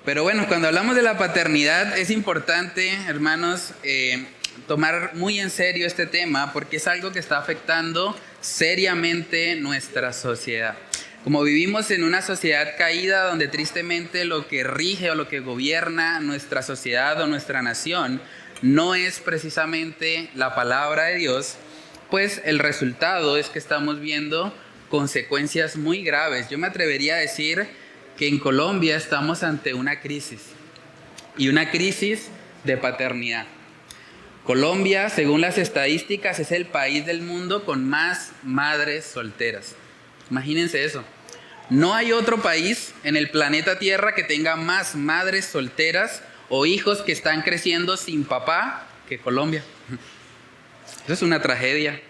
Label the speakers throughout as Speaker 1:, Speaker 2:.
Speaker 1: Pero bueno, cuando hablamos de la paternidad es importante, hermanos, tomar muy en serio este tema porque es algo que está afectando seriamente nuestra sociedad. Como vivimos en una sociedad caída donde tristemente lo que rige o lo que gobierna nuestra sociedad o nuestra nación no es precisamente la palabra de Dios, pues el resultado es que estamos viendo consecuencias muy graves. Yo me atrevería a decir que en Colombia estamos ante una crisis, y una crisis de paternidad. Colombia, según las estadísticas, es el país del mundo con más madres solteras. Imagínense eso. No hay otro país en el planeta Tierra que tenga más madres solteras o hijos que están creciendo sin papá que Colombia. Eso es una tragedia.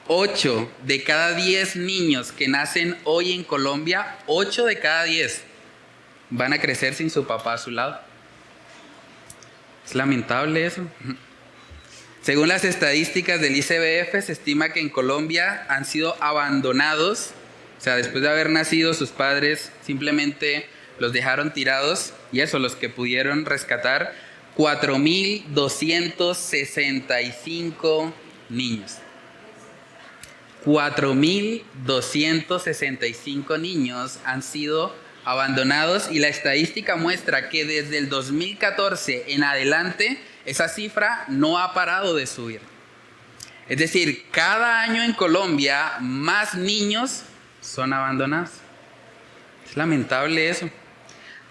Speaker 1: 8 de cada 10 niños que nacen hoy en Colombia, 8 de cada 10 van a crecer sin su papá a su lado. Es lamentable eso. Según las estadísticas del ICBF, se estima que en Colombia han sido abandonados, o sea, después de haber nacido sus padres simplemente los dejaron tirados, y eso, los que pudieron rescatar, 4.265 niños. 4.265 niños han sido abandonados, y la estadística muestra que desde el 2014 en adelante esa cifra no ha parado de subir. Es decir, cada año en Colombia más niños son abandonados. Es lamentable eso.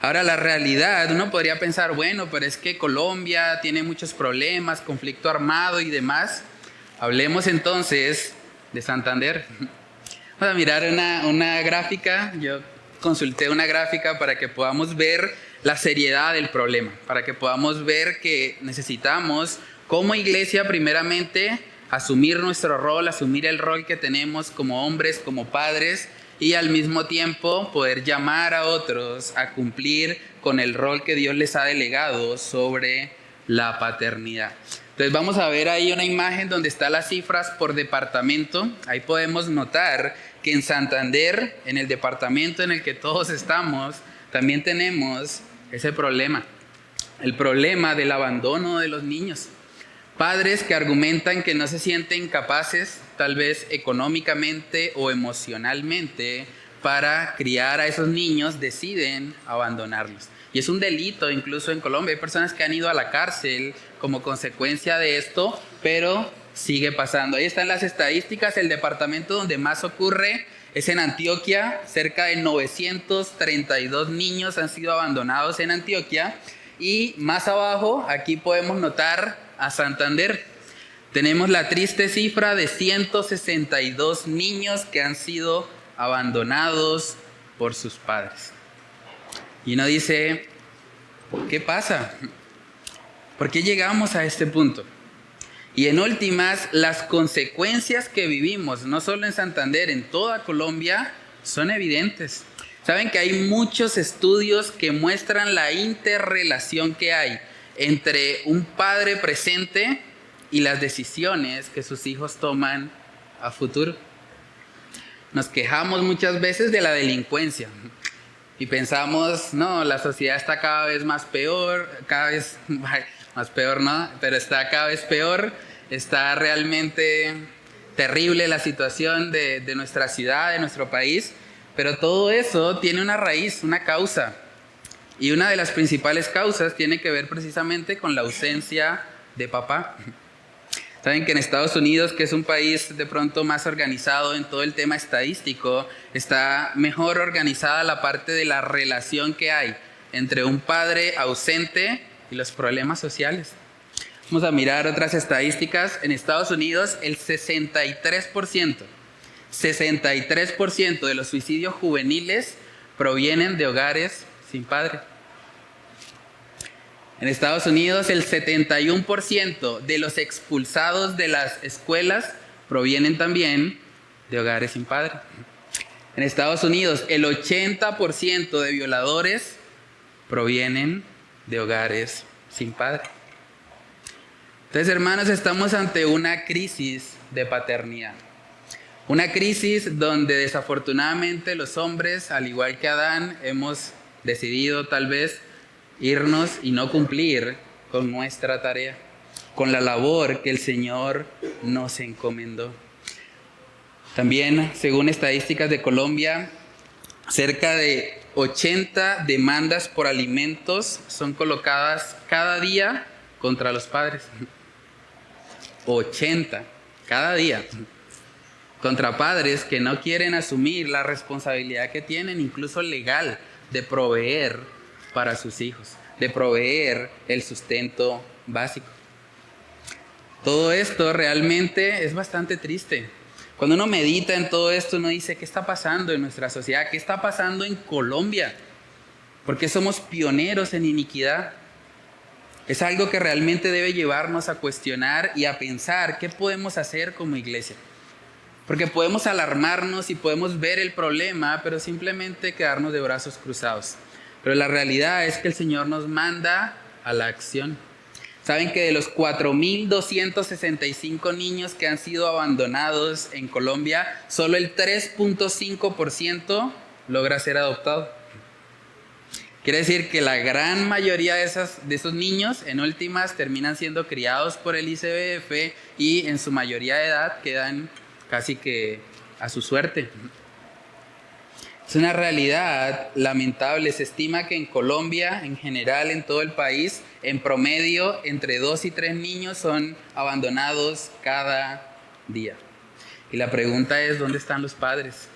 Speaker 1: Ahora, la realidad, uno podría pensar, bueno, pero es que Colombia tiene muchos problemas, conflicto armado y demás. Hablemos entonces de Santander. Vamos a mirar una gráfica. Yo consulté una gráfica para que podamos ver la seriedad del problema, para que podamos ver que necesitamos como iglesia primeramente asumir nuestro rol, asumir el rol que tenemos como hombres, como padres, y al mismo tiempo poder llamar a otros a cumplir con el rol que Dios les ha delegado sobre la paternidad. Entonces vamos a ver ahí una imagen donde están las cifras por departamento. Ahí podemos notar que en Santander, en el departamento en el que todos estamos, también tenemos ese problema, el problema del abandono de los niños. Padres que argumentan que no se sienten capaces, tal vez económicamente o emocionalmente, para criar a esos niños, deciden abandonarlos. Y es un delito incluso en Colombia. Hay personas que han ido a la cárcel como consecuencia de esto, pero sigue pasando. Ahí están las estadísticas. El departamento donde más ocurre es en Antioquia. Cerca de 932 niños han sido abandonados en Antioquia. Y más abajo, aquí podemos notar a Santander. Tenemos la triste cifra de 162 niños que han sido abandonados por sus padres. Y uno dice, ¿qué pasa? ¿Por qué llegamos a este punto? Y en últimas, las consecuencias que vivimos, no solo en Santander, en toda Colombia, son evidentes. Saben que hay muchos estudios que muestran la interrelación que hay entre un padre presente y las decisiones que sus hijos toman a futuro. Nos quejamos muchas veces de la delincuencia y pensamos, no, la sociedad está cada vez más peor, más peor no, pero está cada vez peor, está realmente terrible la situación de nuestra ciudad, de nuestro país, pero todo eso tiene una raíz, una causa, y una de las principales causas tiene que ver precisamente con la ausencia de papá. Saben que en Estados Unidos, que es un país de pronto más organizado en todo el tema estadístico, está mejor organizada la parte de la relación que hay entre un padre ausente y los problemas sociales. Vamos a mirar otras estadísticas. En Estados Unidos, el 63% de los suicidios juveniles provienen de hogares sin padre. En Estados Unidos, el 71% de los expulsados de las escuelas provienen también de hogares sin padre. En Estados Unidos, el 80% de violadores provienen de hogares sin padre. Entonces, hermanos, estamos ante una crisis de paternidad. Una crisis donde desafortunadamente los hombres, al igual que Adán, hemos decidido tal vez irnos y no cumplir con nuestra tarea, con la labor que el Señor nos encomendó. También, según estadísticas de Colombia, cerca de 80 demandas por alimentos son colocadas cada día contra los padres. 80 cada día contra padres que no quieren asumir la responsabilidad que tienen, incluso legal, de proveer para sus hijos, de proveer el sustento básico. Todo esto realmente es bastante triste. Cuando uno medita en todo esto, uno dice, ¿qué está pasando en nuestra sociedad? ¿Qué está pasando en Colombia? ¿Por qué somos pioneros en iniquidad? Es algo que realmente debe llevarnos a cuestionar y a pensar qué podemos hacer como iglesia. Porque podemos alarmarnos y podemos ver el problema, pero simplemente quedarnos de brazos cruzados. Pero la realidad es que el Señor nos manda a la acción. Saben que de los 4.265 niños que han sido abandonados en Colombia, solo el 3.5% logra ser adoptado. Quiere decir que la gran mayoría de esos niños en últimas terminan siendo criados por el ICBF y en su mayoría de edad quedan casi que a su suerte. Es una realidad lamentable. Se estima que en Colombia, en general, en todo el país, en promedio, entre 2 y 3 niños son abandonados cada día. Y la pregunta es, ¿dónde están los padres?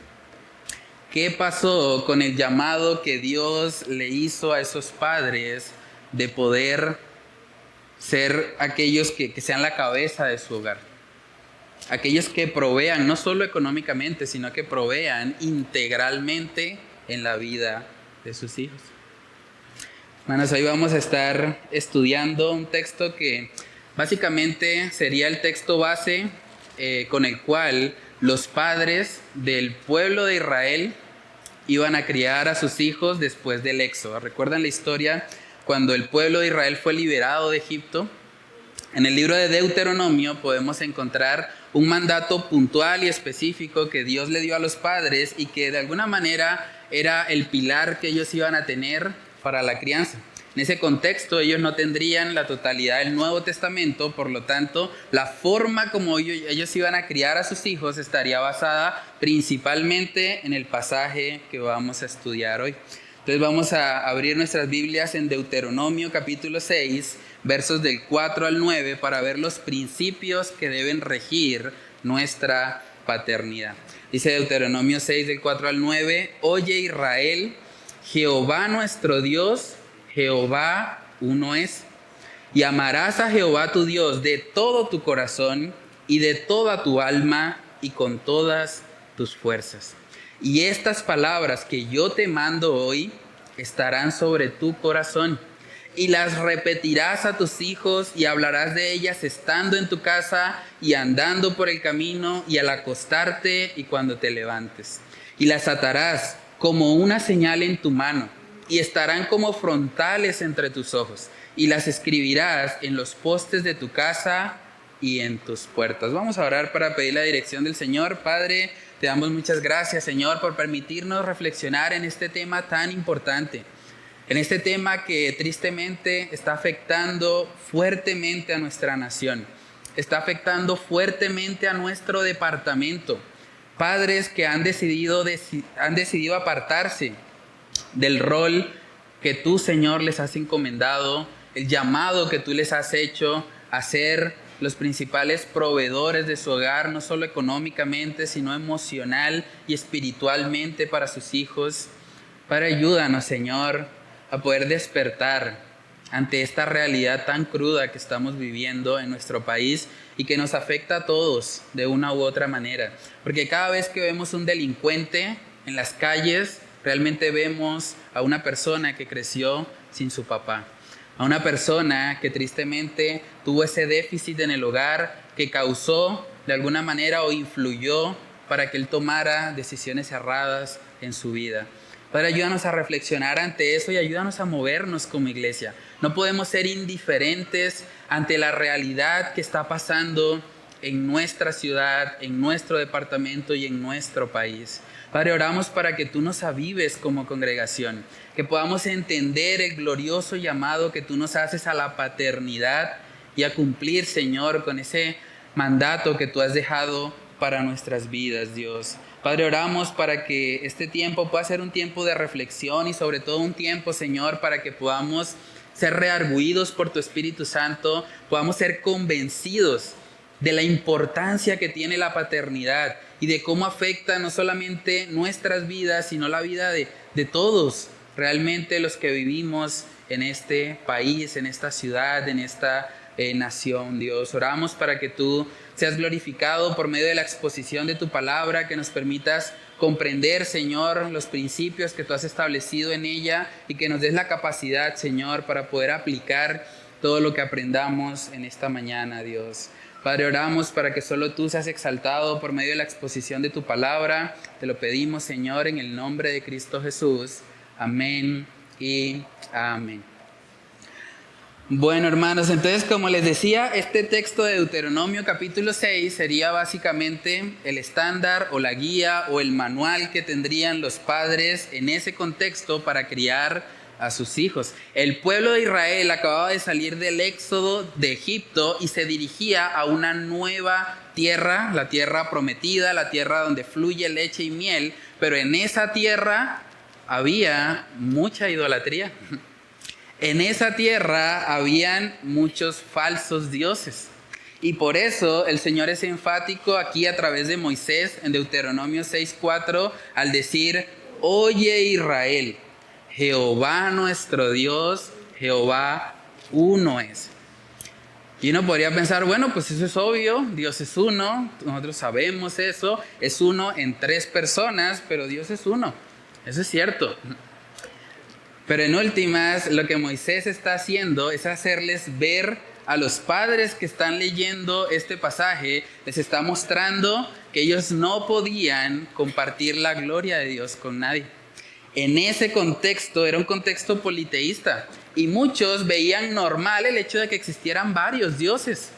Speaker 1: ¿Qué pasó con el llamado que Dios le hizo a esos padres de poder ser aquellos que sean la cabeza de su hogar? Aquellos que provean no solo económicamente, sino que provean integralmente en la vida de sus hijos. Hermanos, hoy vamos a estar estudiando un texto que básicamente sería el texto base con el cual los padres del pueblo de Israel iban a criar a sus hijos después del éxodo. ¿Recuerdan la historia cuando el pueblo de Israel fue liberado de Egipto? En el libro de Deuteronomio podemos encontrar un mandato puntual y específico que Dios le dio a los padres y que de alguna manera era el pilar que ellos iban a tener para la crianza. En ese contexto ellos no tendrían la totalidad del Nuevo Testamento, por lo tanto la forma como ellos iban a criar a sus hijos estaría basada principalmente en el pasaje que vamos a estudiar hoy. Entonces vamos a abrir nuestras Biblias en Deuteronomio capítulo 6, versos del 4 al 9, para ver los principios que deben regir nuestra paternidad. Dice Deuteronomio 6, del 4 al 9, Oye Israel, Jehová nuestro Dios, Jehová uno es. Y amarás a Jehová tu Dios de todo tu corazón y de toda tu alma y con todas tus fuerzas. Y estas palabras que yo te mando hoy estarán sobre tu corazón. Y las repetirás a tus hijos y hablarás de ellas estando en tu casa y andando por el camino y al acostarte y cuando te levantes. Y las atarás como una señal en tu mano y estarán como frontales entre tus ojos. Y las escribirás en los postes de tu casa y en tus puertas. Vamos a orar para pedir la dirección del Señor. Padre, te damos muchas gracias, Señor, por permitirnos reflexionar en este tema tan importante. En este tema que tristemente está afectando fuertemente a nuestra nación, está afectando fuertemente a nuestro departamento. Padres que han decidido apartarse del rol que tú, Señor, les has encomendado, el llamado que tú les has hecho a ser los principales proveedores de su hogar, no solo económicamente, sino emocional y espiritualmente para sus hijos. Padre, ayúdanos, Señor, a poder despertar ante esta realidad tan cruda que estamos viviendo en nuestro país y que nos afecta a todos de una u otra manera. Porque cada vez que vemos un delincuente en las calles, realmente vemos a una persona que creció sin su papá, a una persona que tristemente tuvo ese déficit en el hogar que causó de alguna manera o influyó para que él tomara decisiones erradas en su vida. Padre, ayúdanos a reflexionar ante eso y ayúdanos a movernos como iglesia. No podemos ser indiferentes ante la realidad que está pasando en nuestra ciudad, en nuestro departamento y en nuestro país. Padre, oramos para que tú nos avives como congregación, que podamos entender el glorioso llamado que tú nos haces a la paternidad y a cumplir, Señor, con ese mandato que tú has dejado para nuestras vidas, Dios. Padre, oramos para que este tiempo pueda ser un tiempo de reflexión y sobre todo un tiempo, Señor, para que podamos ser reargüidos por tu Espíritu Santo, podamos ser convencidos de la importancia que tiene la paternidad y de cómo afecta no solamente nuestras vidas, sino la vida de todos, realmente los que vivimos en este país, en esta ciudad, en esta nación, Dios. Oramos para que tú seas glorificado por medio de la exposición de tu palabra, que nos permitas comprender, Señor, los principios que tú has establecido en ella y que nos des la capacidad, Señor, para poder aplicar todo lo que aprendamos en esta mañana, Dios. Padre, oramos para que solo tú seas exaltado por medio de la exposición de tu palabra. Te lo pedimos, Señor, en el nombre de Cristo Jesús. Amén y amén. Bueno, hermanos, entonces, como les decía, este texto de Deuteronomio capítulo 6 sería básicamente el estándar o la guía o el manual que tendrían los padres en ese contexto para criar a sus hijos. El pueblo de Israel acababa de salir del éxodo de Egipto y se dirigía a una nueva tierra, la tierra prometida, la tierra donde fluye leche y miel, pero en esa tierra había mucha idolatría. En esa tierra habían muchos falsos dioses. Y por eso el Señor es enfático aquí a través de Moisés en Deuteronomio 6:4 al decir: oye Israel, Jehová nuestro Dios, Jehová uno es. Y uno podría pensar, bueno, pues eso es obvio, Dios es uno, nosotros sabemos eso, es uno en 3 personas, pero Dios es uno, eso es cierto. Pero en últimas, lo que Moisés está haciendo es hacerles ver a los padres que están leyendo este pasaje, les está mostrando que ellos no podían compartir la gloria de Dios con nadie. En ese contexto, era un contexto politeísta, y muchos veían normal el hecho de que existieran varios dioses.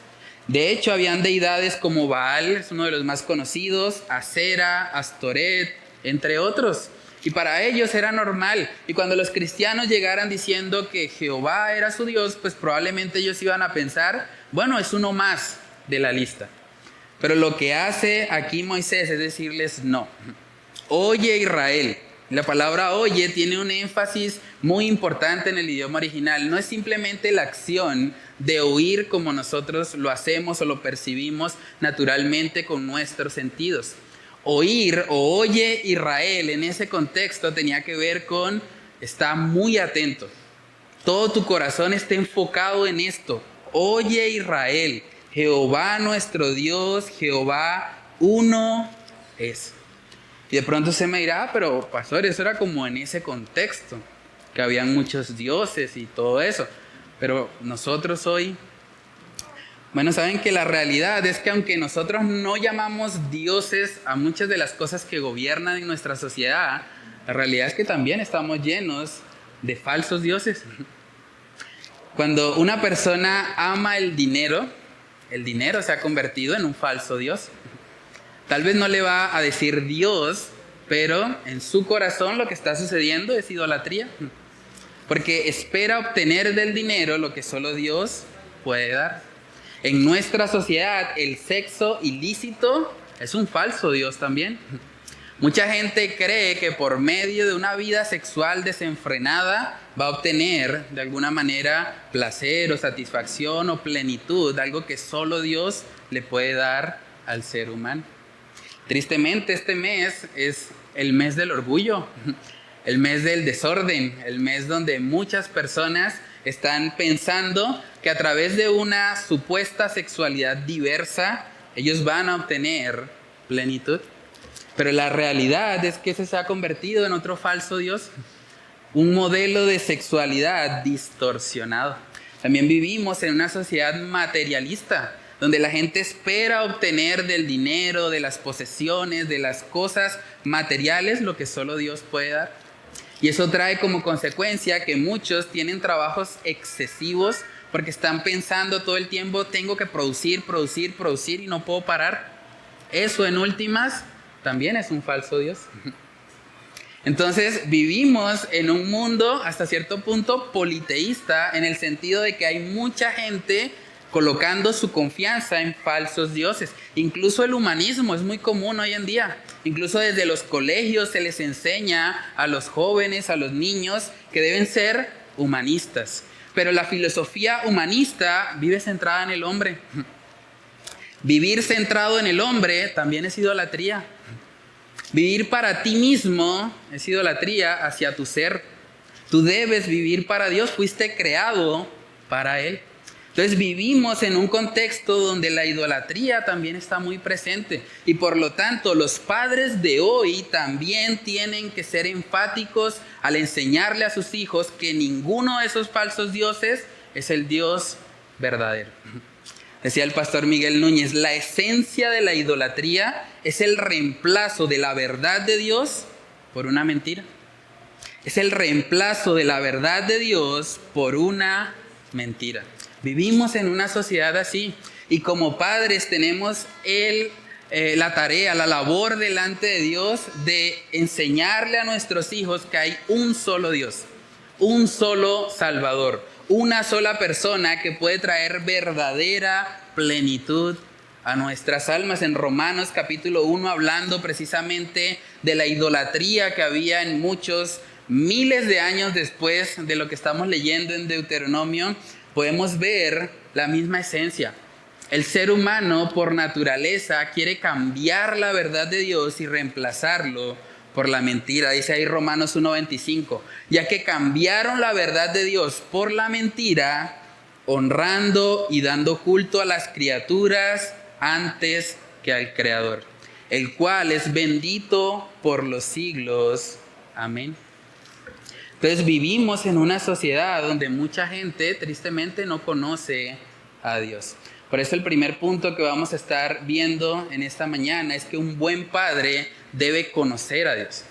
Speaker 1: De hecho, habían deidades como Baal, es uno de los más conocidos, Asera, Astoret, entre otros. Y para ellos era normal. Y cuando los cristianos llegaran diciendo que Jehová era su Dios, pues probablemente ellos iban a pensar, bueno, es uno más de la lista. Pero lo que hace aquí Moisés es decirles no. Oye Israel. La palabra oye tiene un énfasis muy importante en el idioma original. No es simplemente la acción de oír como nosotros lo hacemos o lo percibimos naturalmente con nuestros sentidos. Oír o oye Israel en ese contexto tenía que ver con está muy atento. Todo tu corazón está enfocado en esto. Oye Israel, Jehová nuestro Dios, Jehová uno es. Y de pronto se me dirá, pero pastor, eso era como en ese contexto, que habían muchos dioses y todo eso. Pero nosotros hoy, bueno, saben que la realidad es que aunque nosotros no llamamos dioses a muchas de las cosas que gobiernan en nuestra sociedad, la realidad es que también estamos llenos de falsos dioses. Cuando una persona ama el dinero se ha convertido en un falso dios. Tal vez no le va a decir Dios, pero en su corazón lo que está sucediendo es idolatría. Porque espera obtener del dinero lo que solo Dios puede dar. En nuestra sociedad, el sexo ilícito es un falso Dios también. Mucha gente cree que por medio de una vida sexual desenfrenada va a obtener de alguna manera placer o satisfacción o plenitud, algo que solo Dios le puede dar al ser humano. Tristemente, este mes es el mes del orgullo, el mes del desorden, el mes donde muchas personas están pensando que a través de una supuesta sexualidad diversa, ellos van a obtener plenitud. Pero la realidad es que ese se ha convertido en otro falso Dios, un modelo de sexualidad distorsionado. También vivimos en una sociedad materialista, donde la gente espera obtener del dinero, de las posesiones, de las cosas materiales, lo que solo Dios puede dar. Y eso trae como consecuencia que muchos tienen trabajos excesivos porque están pensando todo el tiempo, tengo que producir y no puedo parar. Eso en últimas también es un falso Dios. Entonces vivimos en un mundo hasta cierto punto politeísta, en el sentido de que hay mucha gente colocando su confianza en falsos dioses. Incluso el humanismo es muy común hoy en día. Incluso desde los colegios se les enseña a los jóvenes, a los niños, que deben ser humanistas. Pero la filosofía humanista vive centrada en el hombre. Vivir centrado en el hombre también es idolatría. Vivir para ti mismo es idolatría hacia tu ser. Tú debes vivir para Dios, fuiste creado para Él. Entonces vivimos en un contexto donde la idolatría también está muy presente. Y por lo tanto, los padres de hoy también tienen que ser enfáticos al enseñarle a sus hijos que ninguno de esos falsos dioses es el Dios verdadero. Decía el pastor Miguel Núñez, la esencia de la idolatría es el reemplazo de la verdad de Dios por una mentira. Es el reemplazo de la verdad de Dios por una mentira. Vivimos en una sociedad así y como padres tenemos la tarea, la labor delante de Dios de enseñarle a nuestros hijos que hay un solo Dios, un solo Salvador, una sola persona que puede traer verdadera plenitud a nuestras almas. En Romanos capítulo 1, hablando precisamente de la idolatría que había en muchos miles de años después de lo que estamos leyendo en Deuteronomio, podemos ver la misma esencia. El ser humano por naturaleza quiere cambiar la verdad de Dios y reemplazarlo por la mentira. Dice ahí Romanos 1:25, ya que cambiaron la verdad de Dios por la mentira, honrando y dando culto a las criaturas antes que al Creador, el cual es bendito por los siglos. Amén. Entonces vivimos en una sociedad donde mucha gente tristemente no conoce a Dios. Por eso el primer punto que vamos a estar viendo en esta mañana es que un buen padre debe conocer a Dios.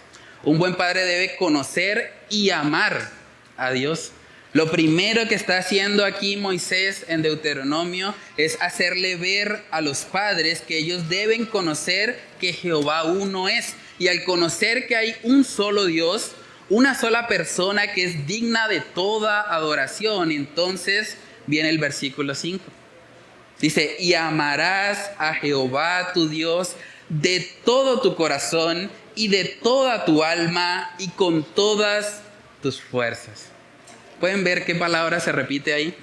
Speaker 1: Un buen padre debe conocer y amar a Dios. Lo primero que está haciendo aquí Moisés en Deuteronomio es hacerle ver a los padres que ellos deben conocer que Jehová uno es. Y al conocer que hay un solo Dios, una sola persona que es digna de toda adoración, entonces viene el versículo 5. Dice, y amarás a Jehová tu Dios de todo tu corazón y de toda tu alma y con todas tus fuerzas. ¿Pueden ver qué palabra se repite ahí?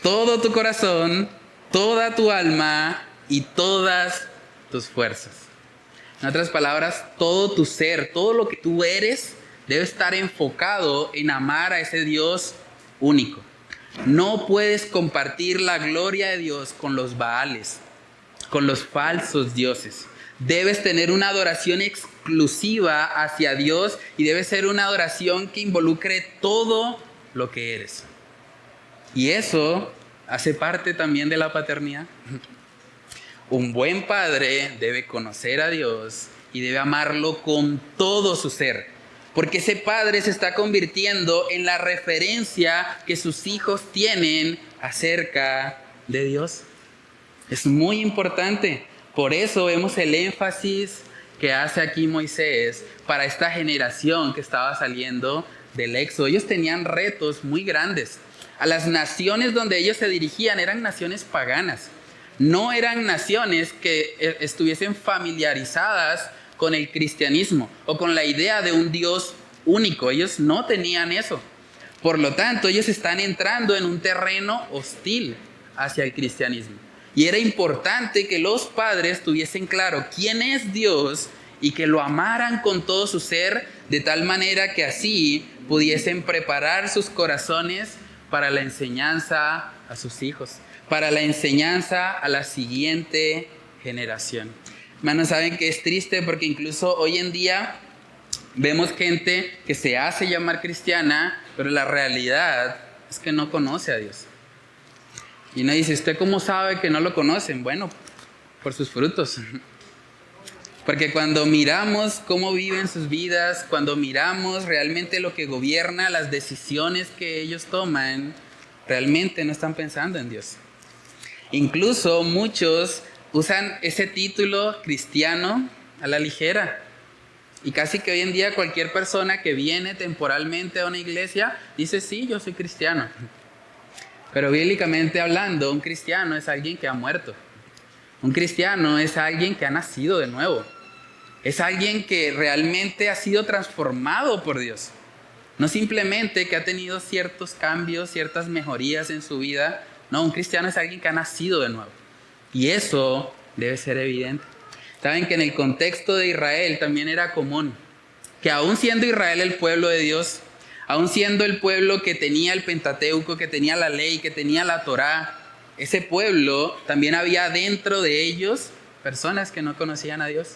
Speaker 1: Todo tu corazón, toda tu alma y todas tus fuerzas. En otras palabras, todo tu ser, todo lo que tú eres, debe estar enfocado en amar a ese Dios único. No puedes compartir la gloria de Dios con los Baales, con los falsos dioses. Debes tener una adoración exclusiva hacia Dios y debe ser una adoración que involucre todo lo que eres. Y eso hace parte también de la paternidad. Un buen padre debe conocer a Dios y debe amarlo con todo su ser. Porque ese padre se está convirtiendo en la referencia que sus hijos tienen acerca de Dios. Es muy importante. Por eso vemos el énfasis que hace aquí Moisés para esta generación que estaba saliendo del Éxodo. Ellos tenían retos muy grandes. A las naciones donde ellos se dirigían eran naciones paganas. No eran naciones que estuviesen familiarizadas con el cristianismo o con la idea de un Dios único. Ellos no tenían eso. Por lo tanto, ellos están entrando en un terreno hostil hacia el cristianismo. Y era importante que los padres tuviesen claro quién es Dios y que lo amaran con todo su ser, de tal manera que así pudiesen preparar sus corazones para la enseñanza a sus hijos, para la enseñanza a la siguiente generación. Hermanos, saben que es triste porque incluso hoy en día vemos gente que se hace llamar cristiana, pero la realidad es que no conoce a Dios. Y uno dice, ¿usted cómo sabe que no lo conocen? Bueno, por sus frutos. Porque cuando miramos cómo viven sus vidas, cuando miramos realmente lo que gobierna, las decisiones que ellos toman, realmente no están pensando en Dios. Incluso muchos usan ese título cristiano a la ligera Y casi que hoy en día cualquier persona que viene temporalmente a una iglesia dice, sí, yo soy cristiano. Pero bíblicamente hablando, un cristiano es alguien que ha muerto. Un cristiano es alguien que ha nacido de nuevo. Es alguien que realmente ha sido transformado por Dios. No simplemente que ha tenido ciertos cambios, ciertas mejorías en su vida. No, un cristiano es alguien que ha nacido de nuevo. Y eso debe ser evidente. Saben que en el contexto de Israel también era común que aún siendo Israel el pueblo de Dios, aún siendo el pueblo que tenía el Pentateuco, que tenía la ley, que tenía la Torá, ese pueblo también había dentro de ellos personas que no conocían a Dios.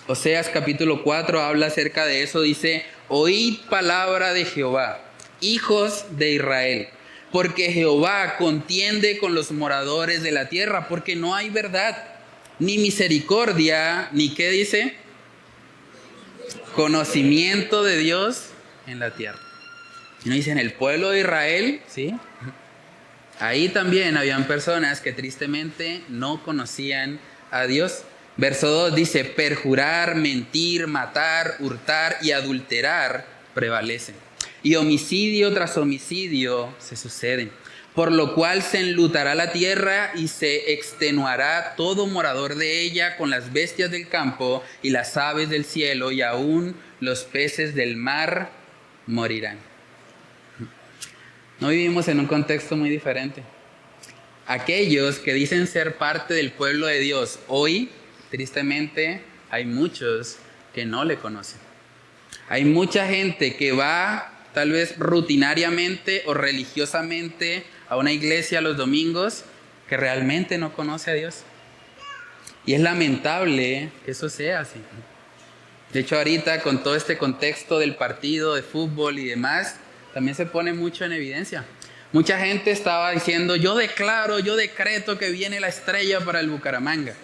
Speaker 1: Oseas capítulo 4 habla acerca de eso, dice, oíd palabra de Jehová, hijos de Israel, porque Jehová contiende con los moradores de la tierra, porque no hay verdad, ni misericordia, ni qué dice, conocimiento de Dios en la tierra. Y no dicen el pueblo de Israel, ¿sí? Ahí también habían personas que tristemente no conocían a Dios. Verso 2 dice, perjurar, mentir, matar, hurtar y adulterar prevalecen. Y homicidio tras homicidio se suceden. Por lo cual se enlutará la tierra y se extenuará todo morador de ella con las bestias del campo y las aves del cielo y aún los peces del mar morirán. No vivimos en un contexto muy diferente. Aquellos que dicen ser parte del pueblo de Dios, hoy, tristemente, hay muchos que no le conocen. Hay mucha gente que va tal vez rutinariamente o religiosamente a una iglesia los domingos que realmente no conoce a Dios. Y es lamentable que eso sea así. De hecho, ahorita con todo este contexto del partido de fútbol y demás, también se pone mucho en evidencia. Mucha gente estaba diciendo, yo decreto que viene la estrella para el Bucaramanga.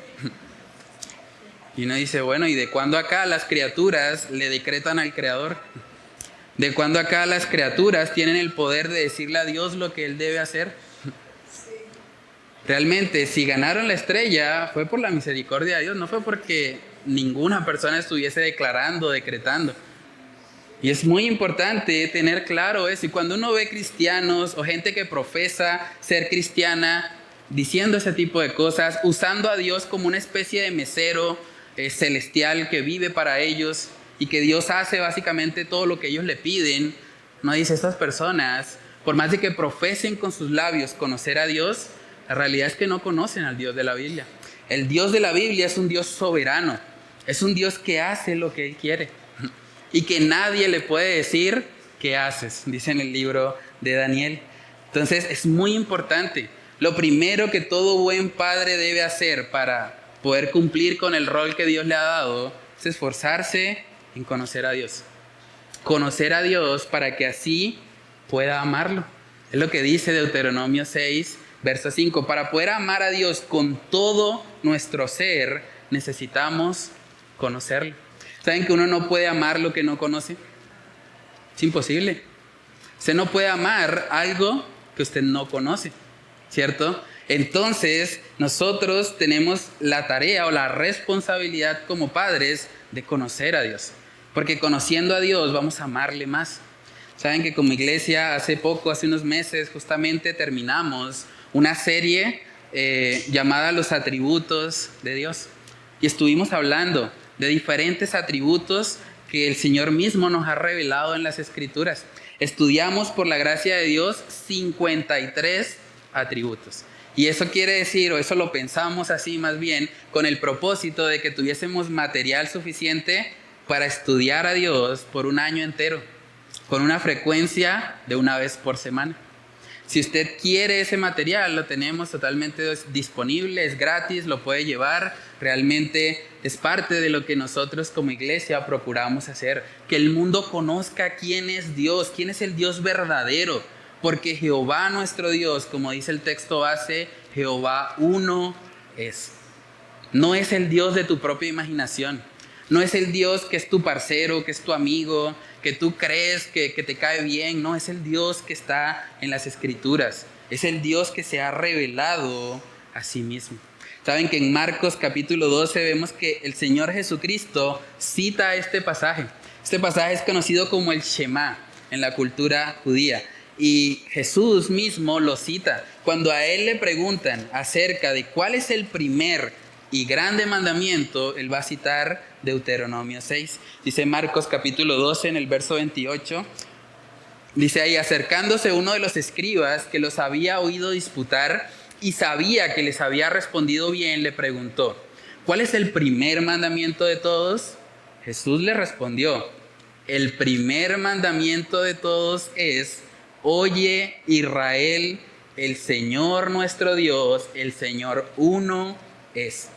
Speaker 1: Y uno dice, bueno, ¿y de cuándo acá las criaturas le decretan al Creador? ¿De cuándo acá las criaturas tienen el poder de decirle a Dios lo que Él debe hacer? Realmente, si ganaron la estrella, fue por la misericordia de Dios, no fue porque ninguna persona estuviese declarando, decretando. Y es muy importante tener claro eso. Y cuando uno ve cristianos o gente que profesa ser cristiana, diciendo ese tipo de cosas, usando a Dios como una especie de mesero celestial que vive para ellos y que Dios hace básicamente todo lo que ellos le piden, no dice, estas personas, por más de que profesen con sus labios conocer a Dios, la realidad es que no conocen al Dios de la Biblia. El Dios de la Biblia es un Dios soberano, es un Dios que hace lo que Él quiere y que nadie le puede decir qué haces, dice en el libro de Daniel. Entonces es muy importante. Lo primero que todo buen padre debe hacer para poder cumplir con el rol que Dios le ha dado es esforzarse en conocer a Dios. Conocer a Dios para que así pueda amarlo. Es lo que dice Deuteronomio 6, verso 5. Para poder amar a Dios con todo nuestro ser, necesitamos conocerlo. ¿Saben que uno no puede amar lo que no conoce? Es imposible. Usted no puede amar algo que usted no conoce, ¿cierto? Entonces, nosotros tenemos la tarea o la responsabilidad como padres de conocer a Dios. Porque conociendo a Dios vamos a amarle más. Saben que como iglesia hace unos meses, justamente terminamos una serie llamada Los Atributos de Dios. Y estuvimos hablando de diferentes atributos que el Señor mismo nos ha revelado en las Escrituras. Estudiamos por la gracia de Dios 53 atributos. Y eso quiere decir, o eso lo pensamos así más bien, con el propósito de que tuviésemos material suficiente para estudiar a Dios por un año entero, con una frecuencia de una vez por semana. Si usted quiere ese material, lo tenemos totalmente disponible, es gratis, lo puede llevar. Realmente es parte de lo que nosotros como iglesia procuramos hacer. Que el mundo conozca quién es Dios, quién es el Dios verdadero. Porque Jehová nuestro Dios, como dice el texto base, Jehová uno es. No es el Dios de tu propia imaginación. No es el Dios que es tu parcero, que es tu amigo, que tú crees que te cae bien. No, es el Dios que está en las Escrituras. Es el Dios que se ha revelado a sí mismo. Saben que en Marcos capítulo 12 vemos que el Señor Jesucristo cita este pasaje. Este pasaje es conocido como el Shema en la cultura judía. Y Jesús mismo lo cita. Cuando a él le preguntan acerca de cuál es el primer y grande mandamiento, él va a citar Deuteronomio 6. Dice Marcos capítulo 12 en el verso 28. Dice ahí, acercándose uno de los escribas que los había oído disputar y sabía que les había respondido bien, le preguntó, ¿cuál es el primer mandamiento de todos? Jesús le respondió, el primer mandamiento de todos es, oye Israel, el Señor nuestro Dios, el Señor uno es.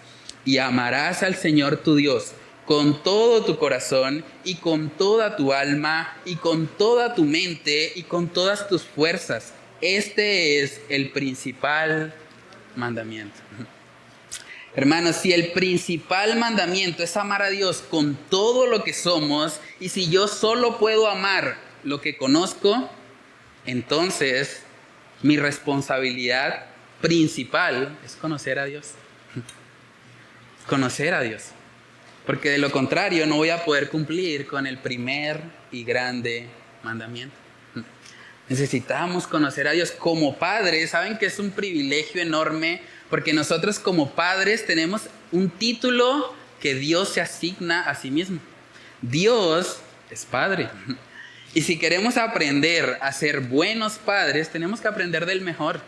Speaker 1: Y amarás al Señor tu Dios con todo tu corazón y con toda tu alma y con toda tu mente y con todas tus fuerzas. Este es el principal mandamiento. Hermanos, si el principal mandamiento es amar a Dios con todo lo que somos, y si yo solo puedo amar lo que conozco, entonces mi responsabilidad principal es conocer a Dios. Conocer a Dios. Porque de lo contrario no voy a poder cumplir con el primer y grande mandamiento. Necesitamos conocer a Dios como padres. Saben que es un privilegio enorme porque nosotros como padres tenemos un título que Dios se asigna a sí mismo. Dios es Padre. Y si queremos aprender a ser buenos padres, tenemos que aprender del mejor.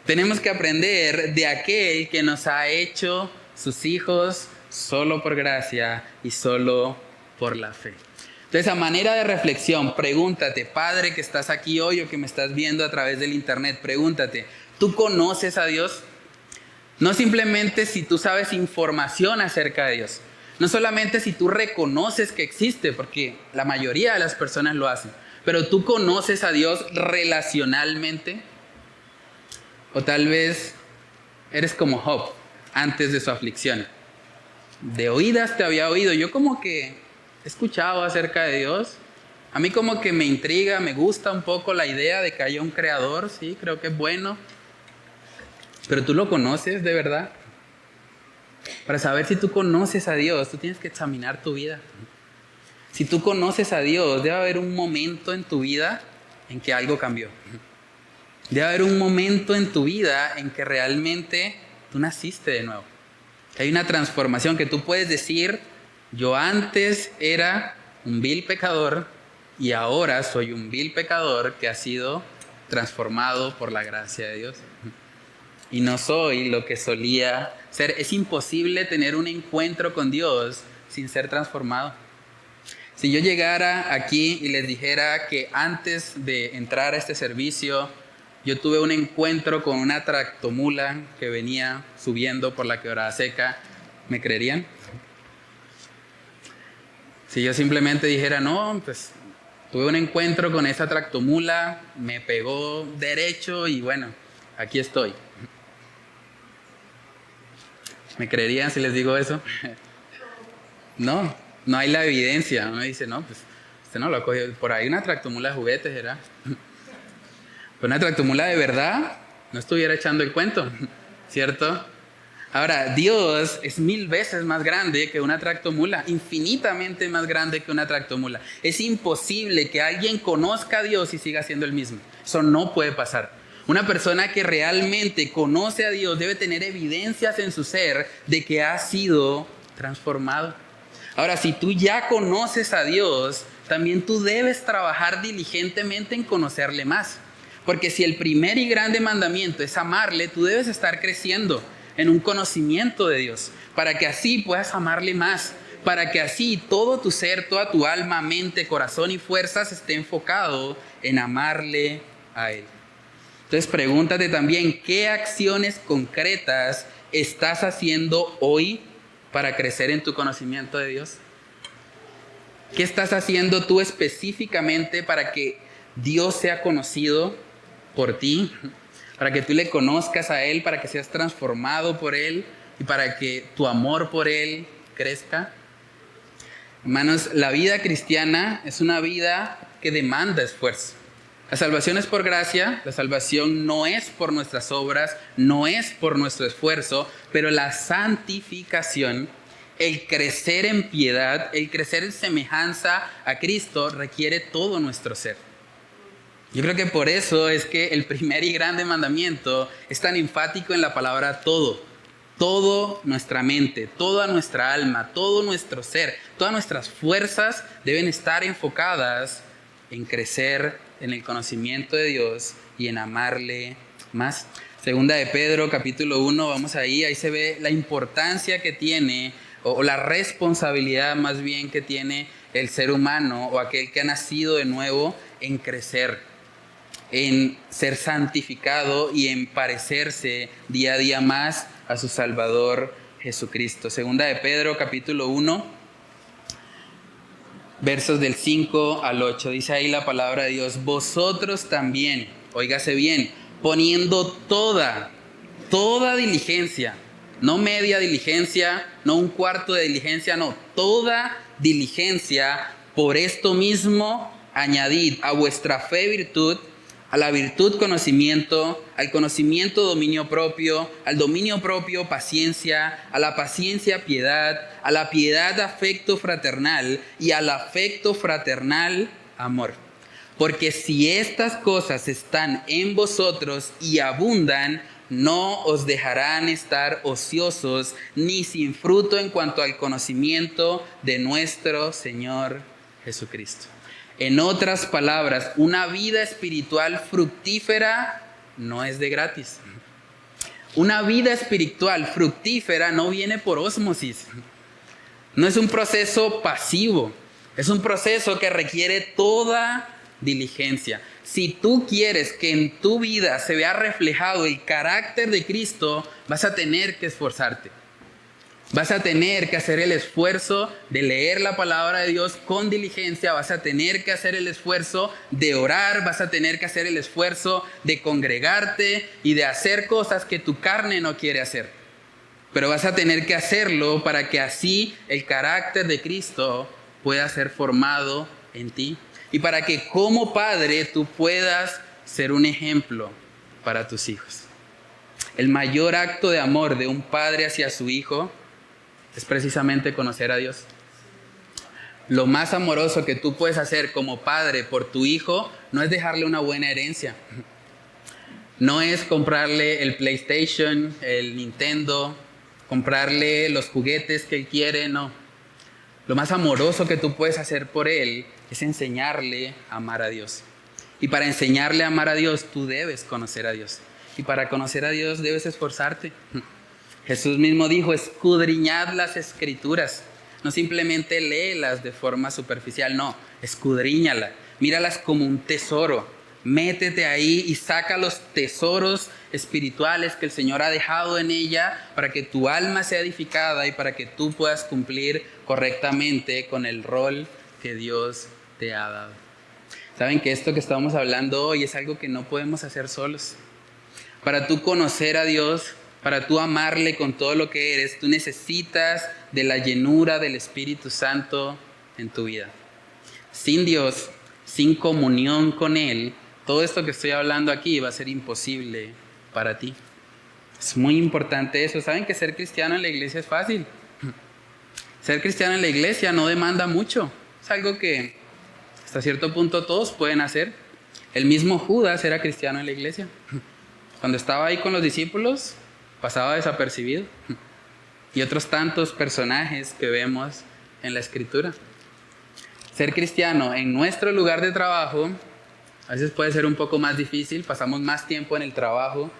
Speaker 1: Tenemos que aprender de aquel que nos ha hecho sus hijos solo por gracia y solo por la fe. Entonces, a manera de reflexión, pregúntate, padre que estás aquí hoy o que me estás viendo a través del internet, pregúntate, ¿tú conoces a Dios? No simplemente si tú sabes información acerca de Dios, no solamente si tú reconoces que existe, porque la mayoría de las personas lo hacen, pero ¿tú conoces a Dios relacionalmente? O tal vez eres como Job antes de su aflicción. De oídas te había oído. Yo como que he escuchado acerca de Dios. A mí como que me intriga, me gusta un poco la idea de que haya un creador. Sí, creo que es bueno. Pero tú lo conoces de verdad. Para saber si tú conoces a Dios, tú tienes que examinar tu vida. Si tú conoces a Dios, debe haber un momento en tu vida en que algo cambió. Debe haber un momento en tu vida en que realmente tú naciste de nuevo. Hay una transformación que tú puedes decir, yo antes era un vil pecador y ahora soy un vil pecador que ha sido transformado por la gracia de Dios. Y no soy lo que solía ser. Es imposible tener un encuentro con Dios sin ser transformado. Si yo llegara aquí y les dijera que antes de entrar a este servicio, yo tuve un encuentro con una tractomula que venía subiendo por la Quebrada Seca, ¿me creerían? Si yo simplemente dijera, no, pues tuve un encuentro con esa tractomula, me pegó derecho y bueno, aquí estoy. ¿Me creerían si les digo eso? No, no hay la evidencia. Uno dice, no, pues usted no lo cogió. Por ahí una tractomula de juguetes era. Pero una tractomula de verdad no estuviera echando el cuento, ¿cierto? Ahora, Dios es 1000 veces más grande que una tractomula, infinitamente más grande que una tractomula. Es imposible que alguien conozca a Dios y siga siendo el mismo. Eso no puede pasar. Una persona que realmente conoce a Dios debe tener evidencias en su ser de que ha sido transformado. Ahora, si tú ya conoces a Dios, también tú debes trabajar diligentemente en conocerle más. Porque si el primer y grande mandamiento es amarle, tú debes estar creciendo en un conocimiento de Dios, para que así puedas amarle más, para que así todo tu ser, toda tu alma, mente, corazón y fuerzas esté enfocado en amarle a Él. Entonces pregúntate también, ¿qué acciones concretas estás haciendo hoy para crecer en tu conocimiento de Dios? ¿Qué estás haciendo tú específicamente para que Dios sea conocido por ti? Para que tú le conozcas a Él, para que seas transformado por Él y para que tu amor por Él crezca. Hermanos, la vida cristiana es una vida que demanda esfuerzo. La salvación es por gracia, la salvación no es por nuestras obras, no es por nuestro esfuerzo, pero la santificación, el crecer en piedad, el crecer en semejanza a Cristo requiere todo nuestro ser. Yo creo que por eso es que el primer y grande mandamiento es tan enfático en la palabra todo. Todo nuestra mente, toda nuestra alma, todo nuestro ser, todas nuestras fuerzas deben estar enfocadas en crecer en el conocimiento de Dios y en amarle más. Segunda de Pedro, capítulo 1, vamos ahí se ve la importancia que tiene, o la responsabilidad más bien que tiene el ser humano o aquel que ha nacido de nuevo en crecer, en ser santificado y en parecerse día a día más a su Salvador Jesucristo. Segunda de Pedro, capítulo 1, versos del 5 al 8. Dice ahí la palabra de Dios: vosotros también, óigase bien, poniendo toda diligencia, no media diligencia, no un cuarto de diligencia, no, toda diligencia, por esto mismo añadid a vuestra fe virtud, a la virtud conocimiento, al conocimiento dominio propio, al dominio propio paciencia, a la paciencia piedad, a la piedad afecto fraternal y al afecto fraternal amor. Porque si estas cosas están en vosotros y abundan, no os dejarán estar ociosos ni sin fruto en cuanto al conocimiento de nuestro Señor Jesucristo. En otras palabras, una vida espiritual fructífera no es de gratis. Una vida espiritual fructífera no viene por ósmosis. No es un proceso pasivo. Es un proceso que requiere toda diligencia. Si tú quieres que en tu vida se vea reflejado el carácter de Cristo, vas a tener que esforzarte. Vas a tener que hacer el esfuerzo de leer la palabra de Dios con diligencia, vas a tener que hacer el esfuerzo de orar, vas a tener que hacer el esfuerzo de congregarte y de hacer cosas que tu carne no quiere hacer. Pero vas a tener que hacerlo para que así el carácter de Cristo pueda ser formado en ti y para que como padre tú puedas ser un ejemplo para tus hijos. El mayor acto de amor de un padre hacia su hijo es precisamente conocer a Dios. Lo más amoroso que tú puedes hacer como padre por tu hijo no es dejarle una buena herencia. No es comprarle el PlayStation, el Nintendo, comprarle los juguetes que él quiere, no. Lo más amoroso que tú puedes hacer por él es enseñarle a amar a Dios. Y para enseñarle a amar a Dios, tú debes conocer a Dios. Y para conocer a Dios debes esforzarte. Jesús mismo dijo: escudriñad las escrituras. No simplemente léelas de forma superficial, no, escudriñalas. Míralas como un tesoro. Métete ahí y saca los tesoros espirituales que el Señor ha dejado en ella para que tu alma sea edificada y para que tú puedas cumplir correctamente con el rol que Dios te ha dado. Saben que esto que estamos hablando hoy es algo que no podemos hacer solos. Para tú conocer a Dios, para tú amarle con todo lo que eres, tú necesitas de la llenura del Espíritu Santo en tu vida. Sin Dios, sin comunión con Él, todo esto que estoy hablando aquí va a ser imposible para ti. Es muy importante eso. ¿Saben que ser cristiano en la iglesia es fácil? Ser cristiano en la iglesia no demanda mucho. Es algo que hasta cierto punto todos pueden hacer. El mismo Judas era cristiano en la iglesia. Cuando estaba ahí con los discípulos, pasaba desapercibido. Y otros tantos personajes que vemos en la Escritura. Ser cristiano en nuestro lugar de trabajo a veces puede ser un poco más difícil. Pasamos más tiempo en el trabajo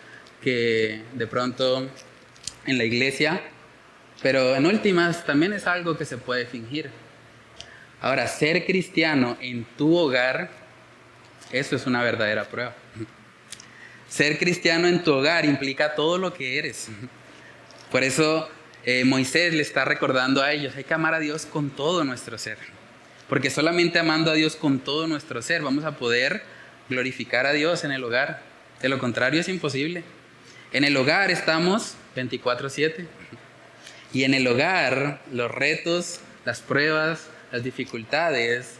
Speaker 1: que de pronto en la iglesia. Pero en últimas también es algo que se puede fingir. Ahora, ser cristiano en tu hogar, eso es una verdadera prueba. Ser cristiano en tu hogar implica todo lo que eres. Por eso Moisés le está recordando a ellos: hay que amar a Dios con todo nuestro ser. Porque solamente amando a Dios con todo nuestro ser vamos a poder glorificar a Dios en el hogar. De lo contrario es imposible. En el hogar estamos 24/7. Y en el hogar los retos, las pruebas, las dificultades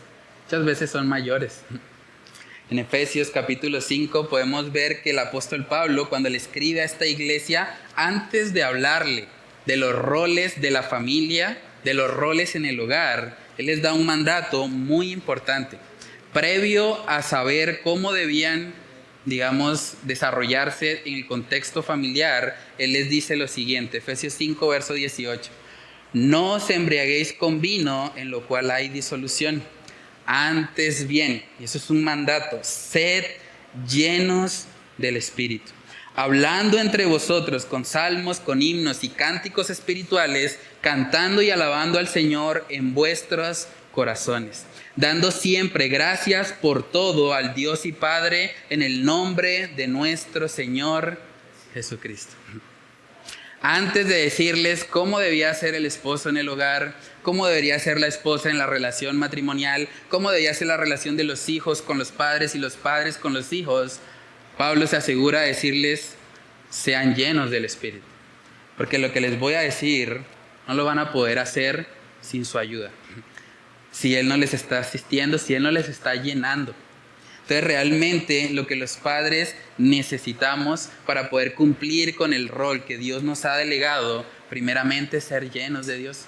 Speaker 1: muchas veces son mayores. En Efesios capítulo 5 podemos ver que el apóstol Pablo, cuando le escribe a esta iglesia, antes de hablarle de los roles de la familia, de los roles en el hogar, él les da un mandato muy importante. Previo a saber cómo debían, digamos, desarrollarse en el contexto familiar, él les dice lo siguiente, Efesios 5, verso 18. No os embriaguéis con vino, en lo cual hay disolución. Antes bien, y eso es un mandato, sed llenos del Espíritu, hablando entre vosotros con salmos, con himnos y cánticos espirituales, cantando y alabando al Señor en vuestros corazones, dando siempre gracias por todo al Dios y Padre en el nombre de nuestro Señor Jesucristo. Antes de decirles cómo debía ser el esposo en el hogar, cómo debería ser la esposa en la relación matrimonial, cómo debía ser la relación de los hijos con los padres y los padres con los hijos, Pablo se asegura de decirles, sean llenos del Espíritu. Porque lo que les voy a decir no lo van a poder hacer sin su ayuda. Si Él no les está asistiendo, si Él no les está llenando. Entonces realmente lo que los padres necesitamos para poder cumplir con el rol que Dios nos ha delegado, primeramente es ser llenos de Dios,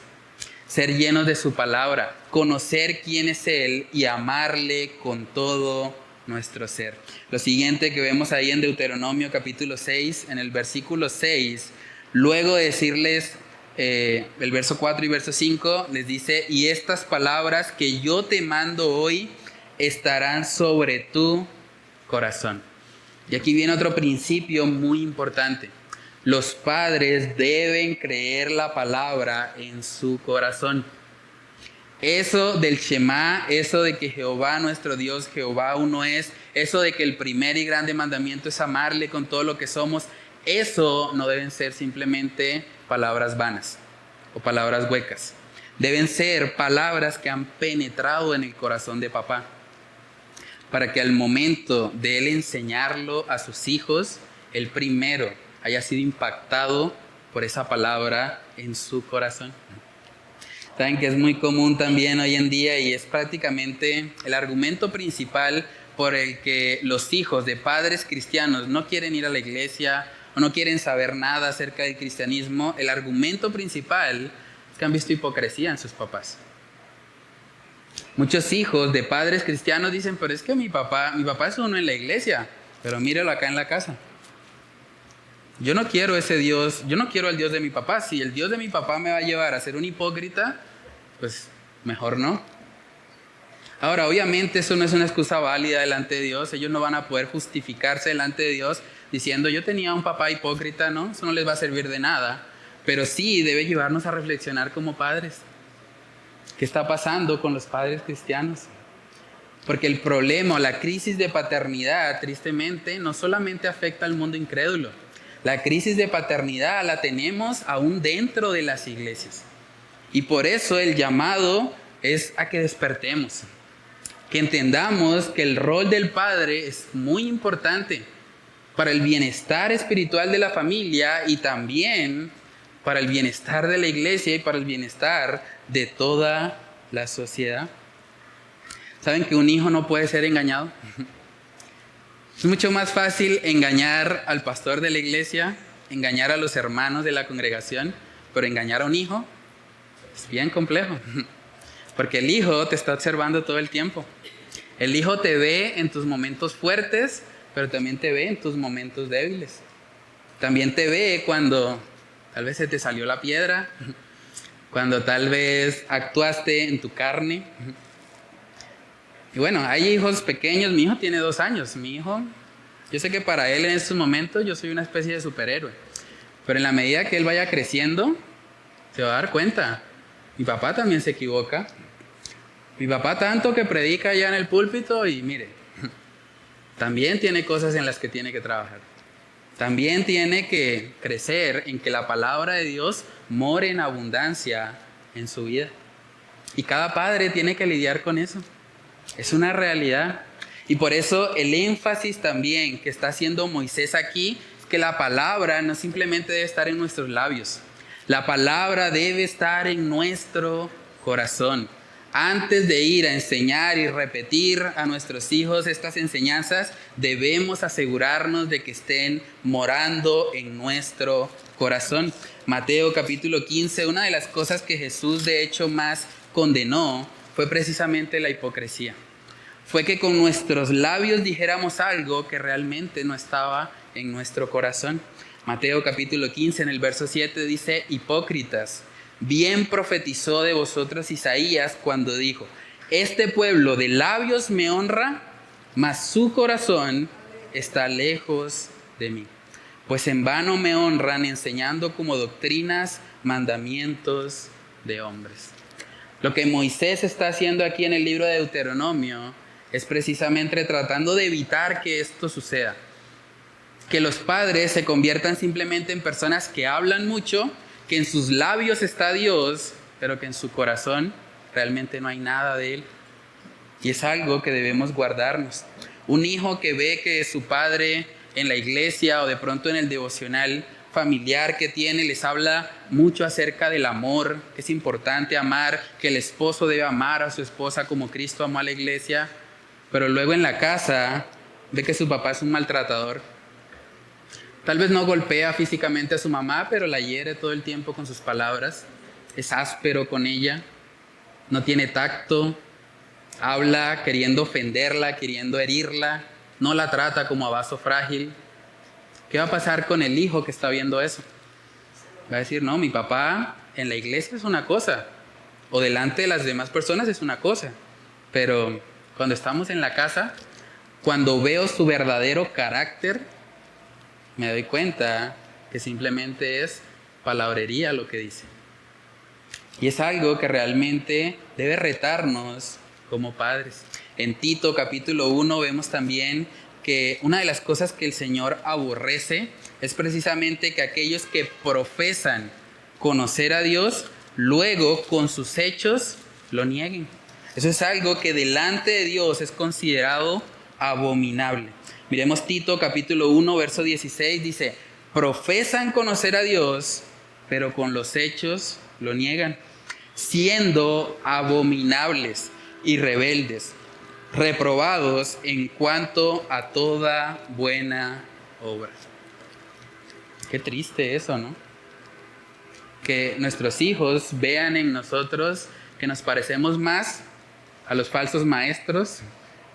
Speaker 1: ser llenos de su palabra, conocer quién es Él y amarle con todo nuestro ser. Lo siguiente que vemos ahí en Deuteronomio capítulo 6, en el versículo 6, luego de decirles el verso 4 y verso 5, les dice, y estas palabras que yo te mando hoy estarán sobre tu corazón. Y aquí viene otro principio muy importante. Los padres deben creer la palabra en su corazón. Eso del Shema, eso de que Jehová nuestro Dios, Jehová uno es, eso de que el primer y grande mandamiento es amarle con todo lo que somos, eso no deben ser simplemente palabras vanas o palabras huecas. Deben ser palabras que han penetrado en el corazón de papá, para que al momento de él enseñarlo a sus hijos, el primero haya sido impactado por esa palabra en su corazón. Saben que es muy común también hoy en día y es prácticamente el argumento principal por el que los hijos de padres cristianos no quieren ir a la iglesia o no quieren saber nada acerca del cristianismo. El argumento principal es que han visto hipocresía en sus papás. Muchos hijos de padres cristianos dicen, pero es que mi papá es uno en la iglesia, pero míralo acá en la casa. Yo no quiero ese Dios, yo no quiero el Dios de mi papá. Si el Dios de mi papá me va a llevar a ser un hipócrita, pues mejor no. Ahora, obviamente eso no es una excusa válida delante de Dios. Ellos no van a poder justificarse delante de Dios diciendo, yo tenía un papá hipócrita, ¿no? Eso no les va a servir de nada. Pero sí debe llevarnos a reflexionar como padres. ¿Qué está pasando con los padres cristianos? Porque el problema, la crisis de paternidad, tristemente, no solamente afecta al mundo incrédulo. La crisis de paternidad la tenemos aún dentro de las iglesias. Y por eso el llamado es a que despertemos. Que entendamos que el rol del padre es muy importante para el bienestar espiritual de la familia y también para el bienestar de la iglesia y para el bienestar de toda la sociedad. ¿Saben que un hijo no puede ser engañado? Es mucho más fácil engañar al pastor de la iglesia, engañar a los hermanos de la congregación, pero engañar a un hijo es bien complejo. Porque el hijo te está observando todo el tiempo. El hijo te ve en tus momentos fuertes, pero también te ve en tus momentos débiles. También te ve cuando tal vez se te salió la piedra, cuando tal vez actuaste en tu carne. Y bueno, hay hijos pequeños. Mi hijo tiene 2 años. Mi hijo, yo sé que para él en estos momentos yo soy una especie de superhéroe. Pero en la medida que él vaya creciendo, se va a dar cuenta. Mi papá también se equivoca. Mi papá tanto que predica allá en el púlpito y mire, también tiene cosas en las que tiene que trabajar. También tiene que crecer en que la palabra de Dios more en abundancia en su vida. Y cada padre tiene que lidiar con eso. Es una realidad. Y por eso el énfasis también que está haciendo Moisés aquí es que la palabra no simplemente debe estar en nuestros labios. La palabra debe estar en nuestro corazón. Antes de ir a enseñar y repetir a nuestros hijos estas enseñanzas, debemos asegurarnos de que estén morando en nuestro corazón. Mateo capítulo 15, una de las cosas que Jesús de hecho más condenó fue precisamente la hipocresía. Fue que con nuestros labios dijéramos algo que realmente no estaba en nuestro corazón. Mateo capítulo 15 en el verso 7 dice: hipócritas, bien profetizó de vosotros Isaías cuando dijo: este pueblo de labios me honra, mas su corazón está lejos de mí. Pues en vano me honran enseñando como doctrinas mandamientos de hombres. Lo que Moisés está haciendo aquí en el libro de Deuteronomio es precisamente tratando de evitar que esto suceda. Que los padres se conviertan simplemente en personas que hablan mucho, que en sus labios está Dios, pero que en su corazón realmente no hay nada de Él. Y es algo que debemos guardarnos. Un hijo que ve que su padre en la iglesia o de pronto en el devocional familiar que tiene les habla mucho acerca del amor, que es importante amar, que el esposo debe amar a su esposa como Cristo amó a la iglesia, pero luego en la casa ve que su papá es un maltratador. Tal vez no golpea físicamente a su mamá, pero la hiere todo el tiempo con sus palabras. Es áspero con ella, no tiene tacto, habla queriendo ofenderla, queriendo herirla, no la trata como a vaso frágil. ¿Qué va a pasar con el hijo que está viendo eso? Va a decir: no, mi papá en la iglesia es una cosa, o delante de las demás personas es una cosa, pero cuando estamos en la casa, cuando veo su verdadero carácter, me doy cuenta que simplemente es palabrería lo que dice. Y es algo que realmente debe retarnos como padres. En Tito capítulo 1 vemos también que una de las cosas que el Señor aborrece es precisamente que aquellos que profesan conocer a Dios, luego con sus hechos lo nieguen. Eso es algo que delante de Dios es considerado abominable. Miremos Tito capítulo 1 verso 16, dice: profesan conocer a Dios, pero con los hechos lo niegan, siendo abominables y rebeldes, reprobados en cuanto a toda buena obra. Qué triste eso, ¿no? Que nuestros hijos vean en nosotros que nos parecemos más a los falsos maestros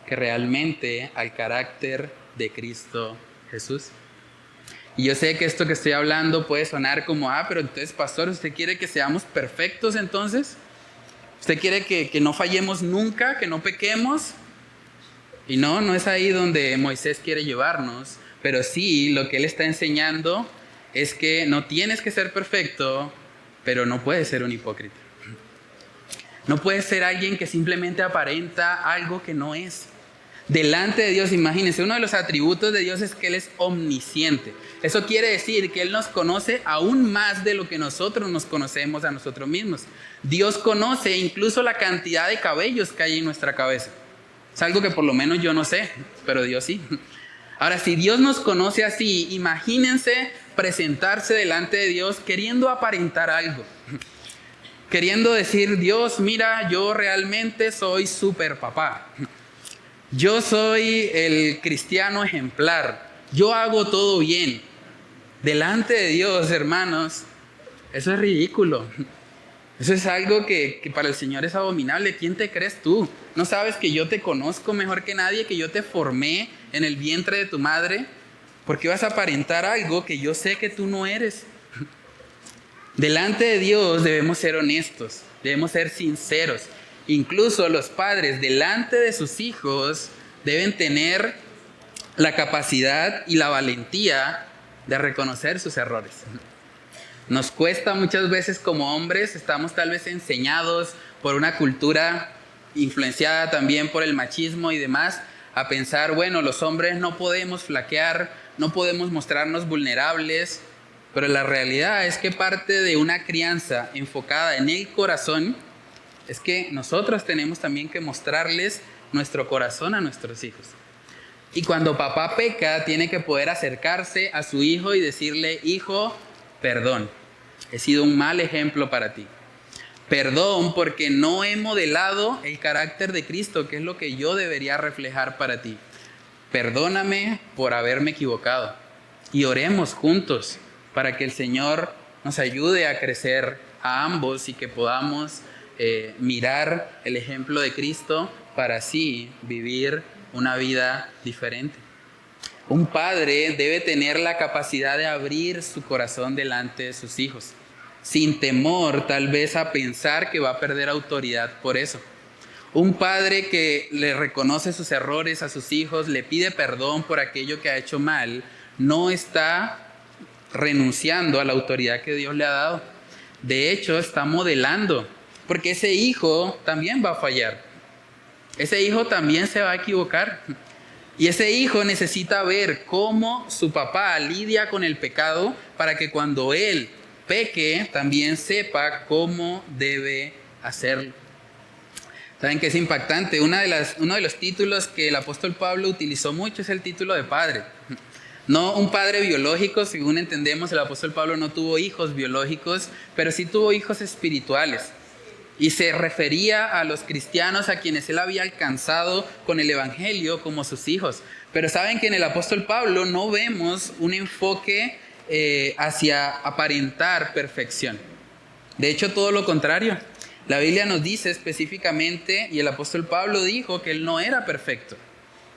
Speaker 1: que realmente al carácter de Cristo Jesús. Y yo sé que esto que estoy hablando puede sonar como: pero entonces, pastor, ¿usted quiere que seamos perfectos entonces? ¿Usted quiere que no fallemos nunca, que no pequemos? Y no es ahí donde Moisés quiere llevarnos, pero sí lo que él está enseñando es que no tienes que ser perfecto, pero no puedes ser un hipócrita. No puedes ser alguien que simplemente aparenta algo que no es. Delante de Dios, imagínense, uno de los atributos de Dios es que Él es omnisciente. Eso quiere decir que Él nos conoce aún más de lo que nosotros nos conocemos a nosotros mismos. Dios conoce incluso la cantidad de cabellos que hay en nuestra cabeza. Es algo que por lo menos yo no sé, pero Dios sí. Ahora, si Dios nos conoce así, imagínense presentarse delante de Dios queriendo aparentar algo. Queriendo decir: Dios, mira, yo realmente soy súper papá. Yo soy el cristiano ejemplar. Yo hago todo bien. Delante de Dios, hermanos, eso es ridículo. Eso es algo que para el Señor es abominable. ¿Quién te crees tú? ¿No sabes que yo te conozco mejor que nadie? ¿Que yo te formé en el vientre de tu madre? ¿Por qué vas a aparentar algo que yo sé que tú no eres? Delante de Dios debemos ser honestos, debemos ser sinceros. Incluso los padres delante de sus hijos deben tener la capacidad y la valentía de reconocer sus errores. Nos cuesta muchas veces como hombres, estamos tal vez enseñados por una cultura influenciada también por el machismo y demás, a pensar: bueno, los hombres no podemos flaquear, no podemos mostrarnos vulnerables. Pero la realidad es que parte de una crianza enfocada en el corazón es que nosotros tenemos también que mostrarles nuestro corazón a nuestros hijos. Y cuando papá peca, tiene que poder acercarse a su hijo y decirle: hijo, perdón, he sido un mal ejemplo para ti. Perdón porque no he modelado el carácter de Cristo, que es lo que yo debería reflejar para ti. Perdóname por haberme equivocado. Y oremos juntos para que el Señor nos ayude a crecer a ambos y que podamos mirar el ejemplo de Cristo para así vivir una vida diferente. Un padre debe tener la capacidad de abrir su corazón delante de sus hijos, sin temor tal vez a pensar que va a perder autoridad por eso. Un padre que le reconoce sus errores a sus hijos, le pide perdón por aquello que ha hecho mal, no está renunciando a la autoridad que Dios le ha dado. De hecho, está modelando, porque ese hijo también va a fallar. Ese hijo también se va a equivocar. Y ese hijo necesita ver cómo su papá lidia con el pecado para que cuando él peque también sepa cómo debe hacerlo. ¿Saben qué es impactante? Uno de los títulos que el apóstol Pablo utilizó mucho es el título de padre. No un padre biológico, según entendemos, el apóstol Pablo no tuvo hijos biológicos, pero sí tuvo hijos espirituales. Y se refería a los cristianos a quienes él había alcanzado con el evangelio como sus hijos. Pero saben que en el apóstol Pablo no vemos un enfoque hacia aparentar perfección. De hecho, todo lo contrario. La Biblia nos dice específicamente, y el apóstol Pablo dijo que él no era perfecto.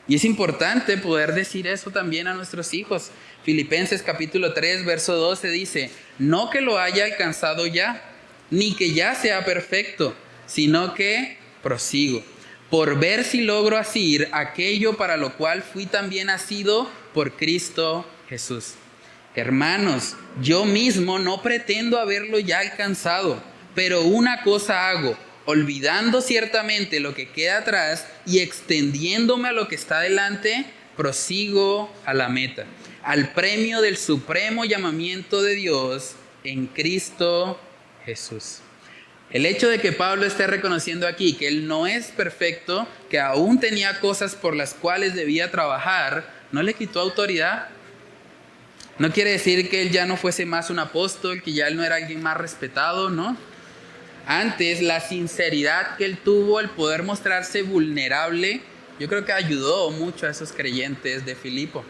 Speaker 1: Y es importante poder decir eso también a nuestros hijos. Filipenses capítulo 3, verso 12 dice, no que lo haya alcanzado ya, ni que ya sea perfecto, sino que prosigo, por ver si logro asir aquello para lo cual fui también asido por Cristo Jesús. Hermanos, yo mismo no pretendo haberlo ya alcanzado, pero una cosa hago, olvidando ciertamente lo que queda atrás y extendiéndome a lo que está delante, prosigo a la meta, al premio del supremo llamamiento de Dios en Cristo Jesús. El hecho de que Pablo esté reconociendo aquí que él no es perfecto, que aún tenía cosas por las cuales debía trabajar, no le quitó autoridad. No quiere decir que él ya no fuese más un apóstol, que ya él no era alguien más respetado, ¿no? Antes, la sinceridad que él tuvo, el poder mostrarse vulnerable, yo creo que ayudó mucho a esos creyentes de Filipo,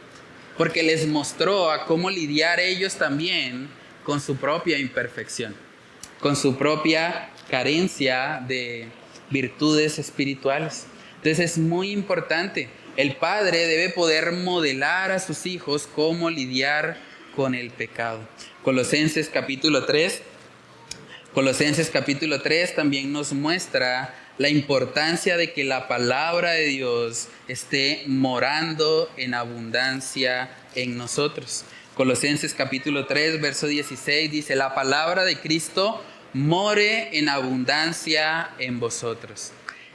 Speaker 1: porque les mostró a cómo lidiar ellos también con su propia imperfección, con su propia carencia de virtudes espirituales. Entonces es muy importante. El padre debe poder modelar a sus hijos cómo lidiar con el pecado. Colosenses capítulo 3 también nos muestra la importancia de que la palabra de Dios esté morando en abundancia en nosotros. Colosenses capítulo 3, verso 16 dice, la palabra de Cristo more en abundancia en vosotros,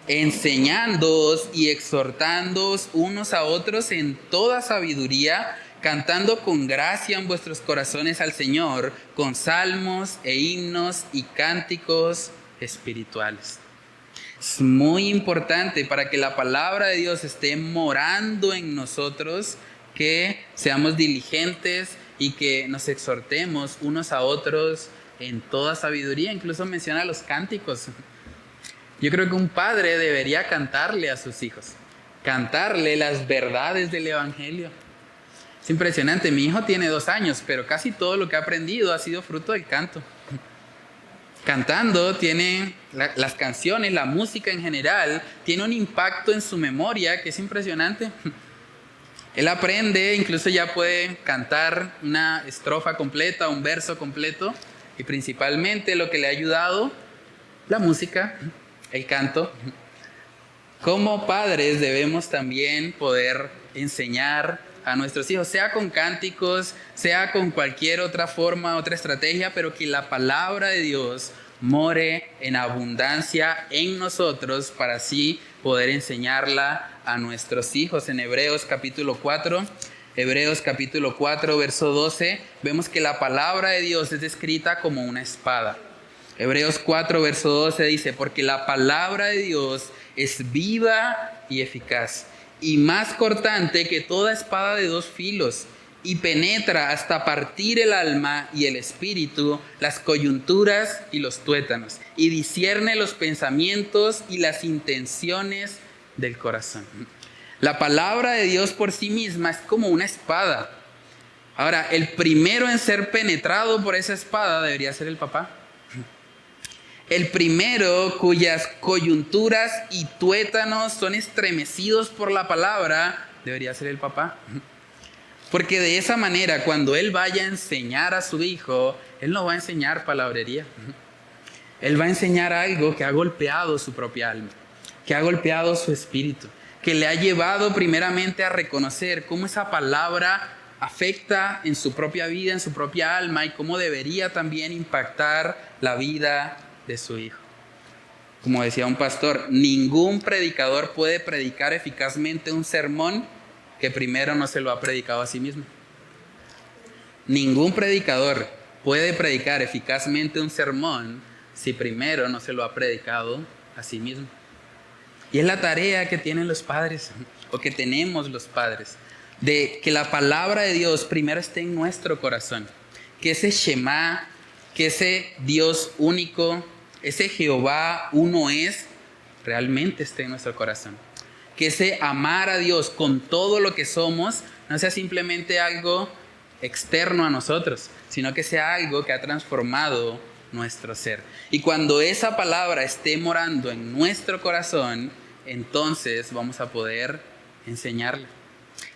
Speaker 1: enseñándoos y exhortándoos unos a otros en toda sabiduría, cantando con gracia en vuestros corazones al Señor, con salmos e himnos y cánticos espirituales. Es muy importante para que la palabra de Dios esté morando en nosotros, que seamos diligentes y que nos exhortemos unos a otros en toda sabiduría. Incluso menciona los cánticos. Yo creo que un padre debería cantarle a sus hijos, cantarle las verdades del evangelio. Es impresionante, mi hijo tiene 2 años, pero casi todo lo que ha aprendido ha sido fruto del canto. Cantando tiene las canciones, la música en general, tiene un impacto en su memoria que es impresionante. Él aprende, incluso ya puede cantar una estrofa completa, un verso completo, y principalmente lo que le ha ayudado, la música, el canto. Como padres debemos también poder enseñar a nuestros hijos, sea con cánticos, sea con cualquier otra forma, otra estrategia, pero que la palabra de Dios more en abundancia en nosotros para así poder enseñarla a nuestros hijos. En Hebreos capítulo 4, verso 12, vemos que la palabra de Dios es descrita como una espada. Hebreos 4, verso 12 dice, porque la palabra de Dios es viva y eficaz, y más cortante que toda espada de 2 filos, y penetra hasta partir el alma y el espíritu, las coyunturas y los tuétanos, y discierne los pensamientos y las intenciones del corazón. La palabra de Dios por sí misma es como una espada. Ahora, el primero en ser penetrado por esa espada debería ser el papá. El primero cuyas coyunturas y tuétanos son estremecidos por la palabra debería ser el papá. Porque de esa manera, cuando él vaya a enseñar a su hijo, él no va a enseñar palabrería. Él va a enseñar algo que ha golpeado su propia alma, que ha golpeado su espíritu, que le ha llevado primeramente a reconocer cómo esa palabra afecta en su propia vida, en su propia alma, y cómo debería también impactar la vida de su hijo. Como decía un pastor, ningún predicador puede predicar eficazmente un sermón que primero no se lo ha predicado a sí mismo. Ningún predicador puede predicar eficazmente un sermón si primero no se lo ha predicado a sí mismo. Y es la tarea que tienen los padres, o que tenemos los padres, de que la palabra de Dios primero esté en nuestro corazón, que ese Shema, que ese Dios único, ese Jehová uno es, realmente esté en nuestro corazón. Que ese amar a Dios con todo lo que somos no sea simplemente algo externo a nosotros, sino que sea algo que ha transformado nuestro ser. Y cuando esa palabra esté morando en nuestro corazón, entonces vamos a poder enseñarle.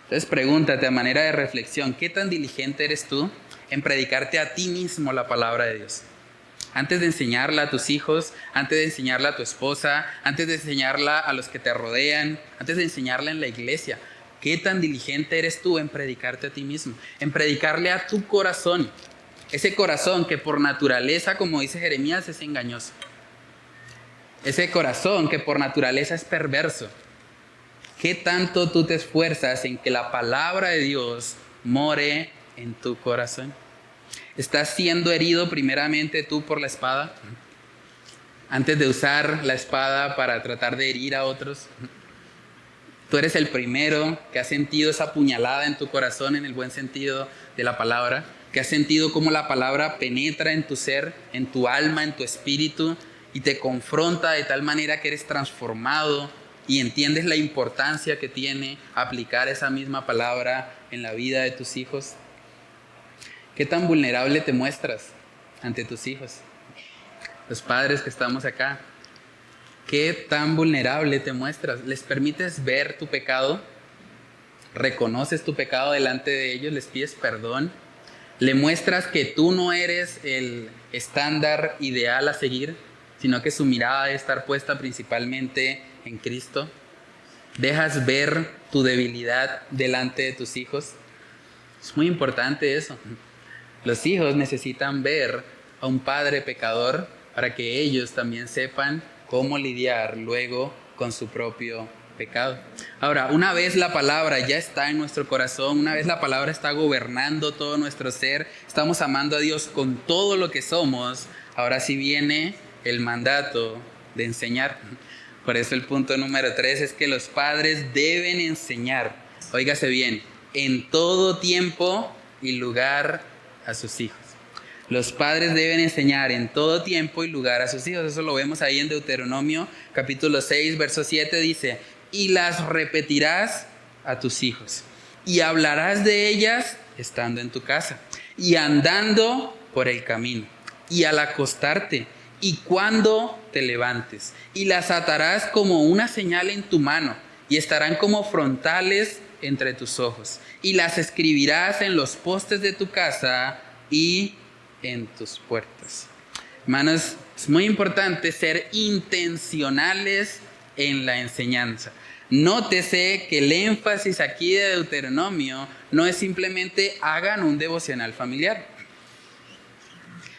Speaker 1: Entonces pregúntate a manera de reflexión, ¿qué tan diligente eres tú en predicarte a ti mismo la palabra de Dios? Antes de enseñarla a tus hijos, antes de enseñarla a tu esposa, antes de enseñarla a los que te rodean, antes de enseñarla en la iglesia, ¿qué tan diligente eres tú en predicarte a ti mismo? En predicarle a tu corazón, ese corazón que por naturaleza, como dice Jeremías, es engañoso. Ese corazón que por naturaleza es perverso. ¿Qué tanto tú te esfuerzas en que la palabra de Dios more en tu corazón? ¿Estás siendo herido primeramente tú por la espada? Antes de usar la espada para tratar de herir a otros. Tú eres el primero que ha sentido esa puñalada en tu corazón en el buen sentido de la palabra. Que has sentido cómo la palabra penetra en tu ser, en tu alma, en tu espíritu. Y te confronta de tal manera que eres transformado y entiendes la importancia que tiene aplicar esa misma palabra en la vida de tus hijos. ¿Qué tan vulnerable te muestras ante tus hijos? Los padres que estamos acá, ¿qué tan vulnerable te muestras? ¿Les permites ver tu pecado? ¿Reconoces tu pecado delante de ellos? ¿Les pides perdón? ¿Le muestras que tú no eres el estándar ideal a seguir, sino que su mirada debe estar puesta principalmente en Cristo? ¿Dejas ver tu debilidad delante de tus hijos? Es muy importante eso. Los hijos necesitan ver a un padre pecador para que ellos también sepan cómo lidiar luego con su propio pecado. Ahora, una vez la palabra ya está en nuestro corazón, una vez la palabra está gobernando todo nuestro ser, estamos amando a Dios con todo lo que somos, ahora sí viene el mandato de enseñar. Por eso el punto número 3 es que los padres deben enseñar, óigase bien, en todo tiempo y lugar a sus hijos. Los padres deben enseñar en todo tiempo y lugar a sus hijos. Eso lo vemos ahí en Deuteronomio capítulo 6, verso 7, dice: y las repetirás a tus hijos, y hablarás de ellas estando en tu casa, y andando por el camino, y al acostarte, y cuando te levantes, y las atarás como una señal en tu mano, y estarán como frontales entre tus ojos, y las escribirás en los postes de tu casa y en tus puertas. Hermanos, es muy importante ser intencionales en la enseñanza. Nótese que el énfasis aquí de Deuteronomio no es simplemente hagan un devocional familiar.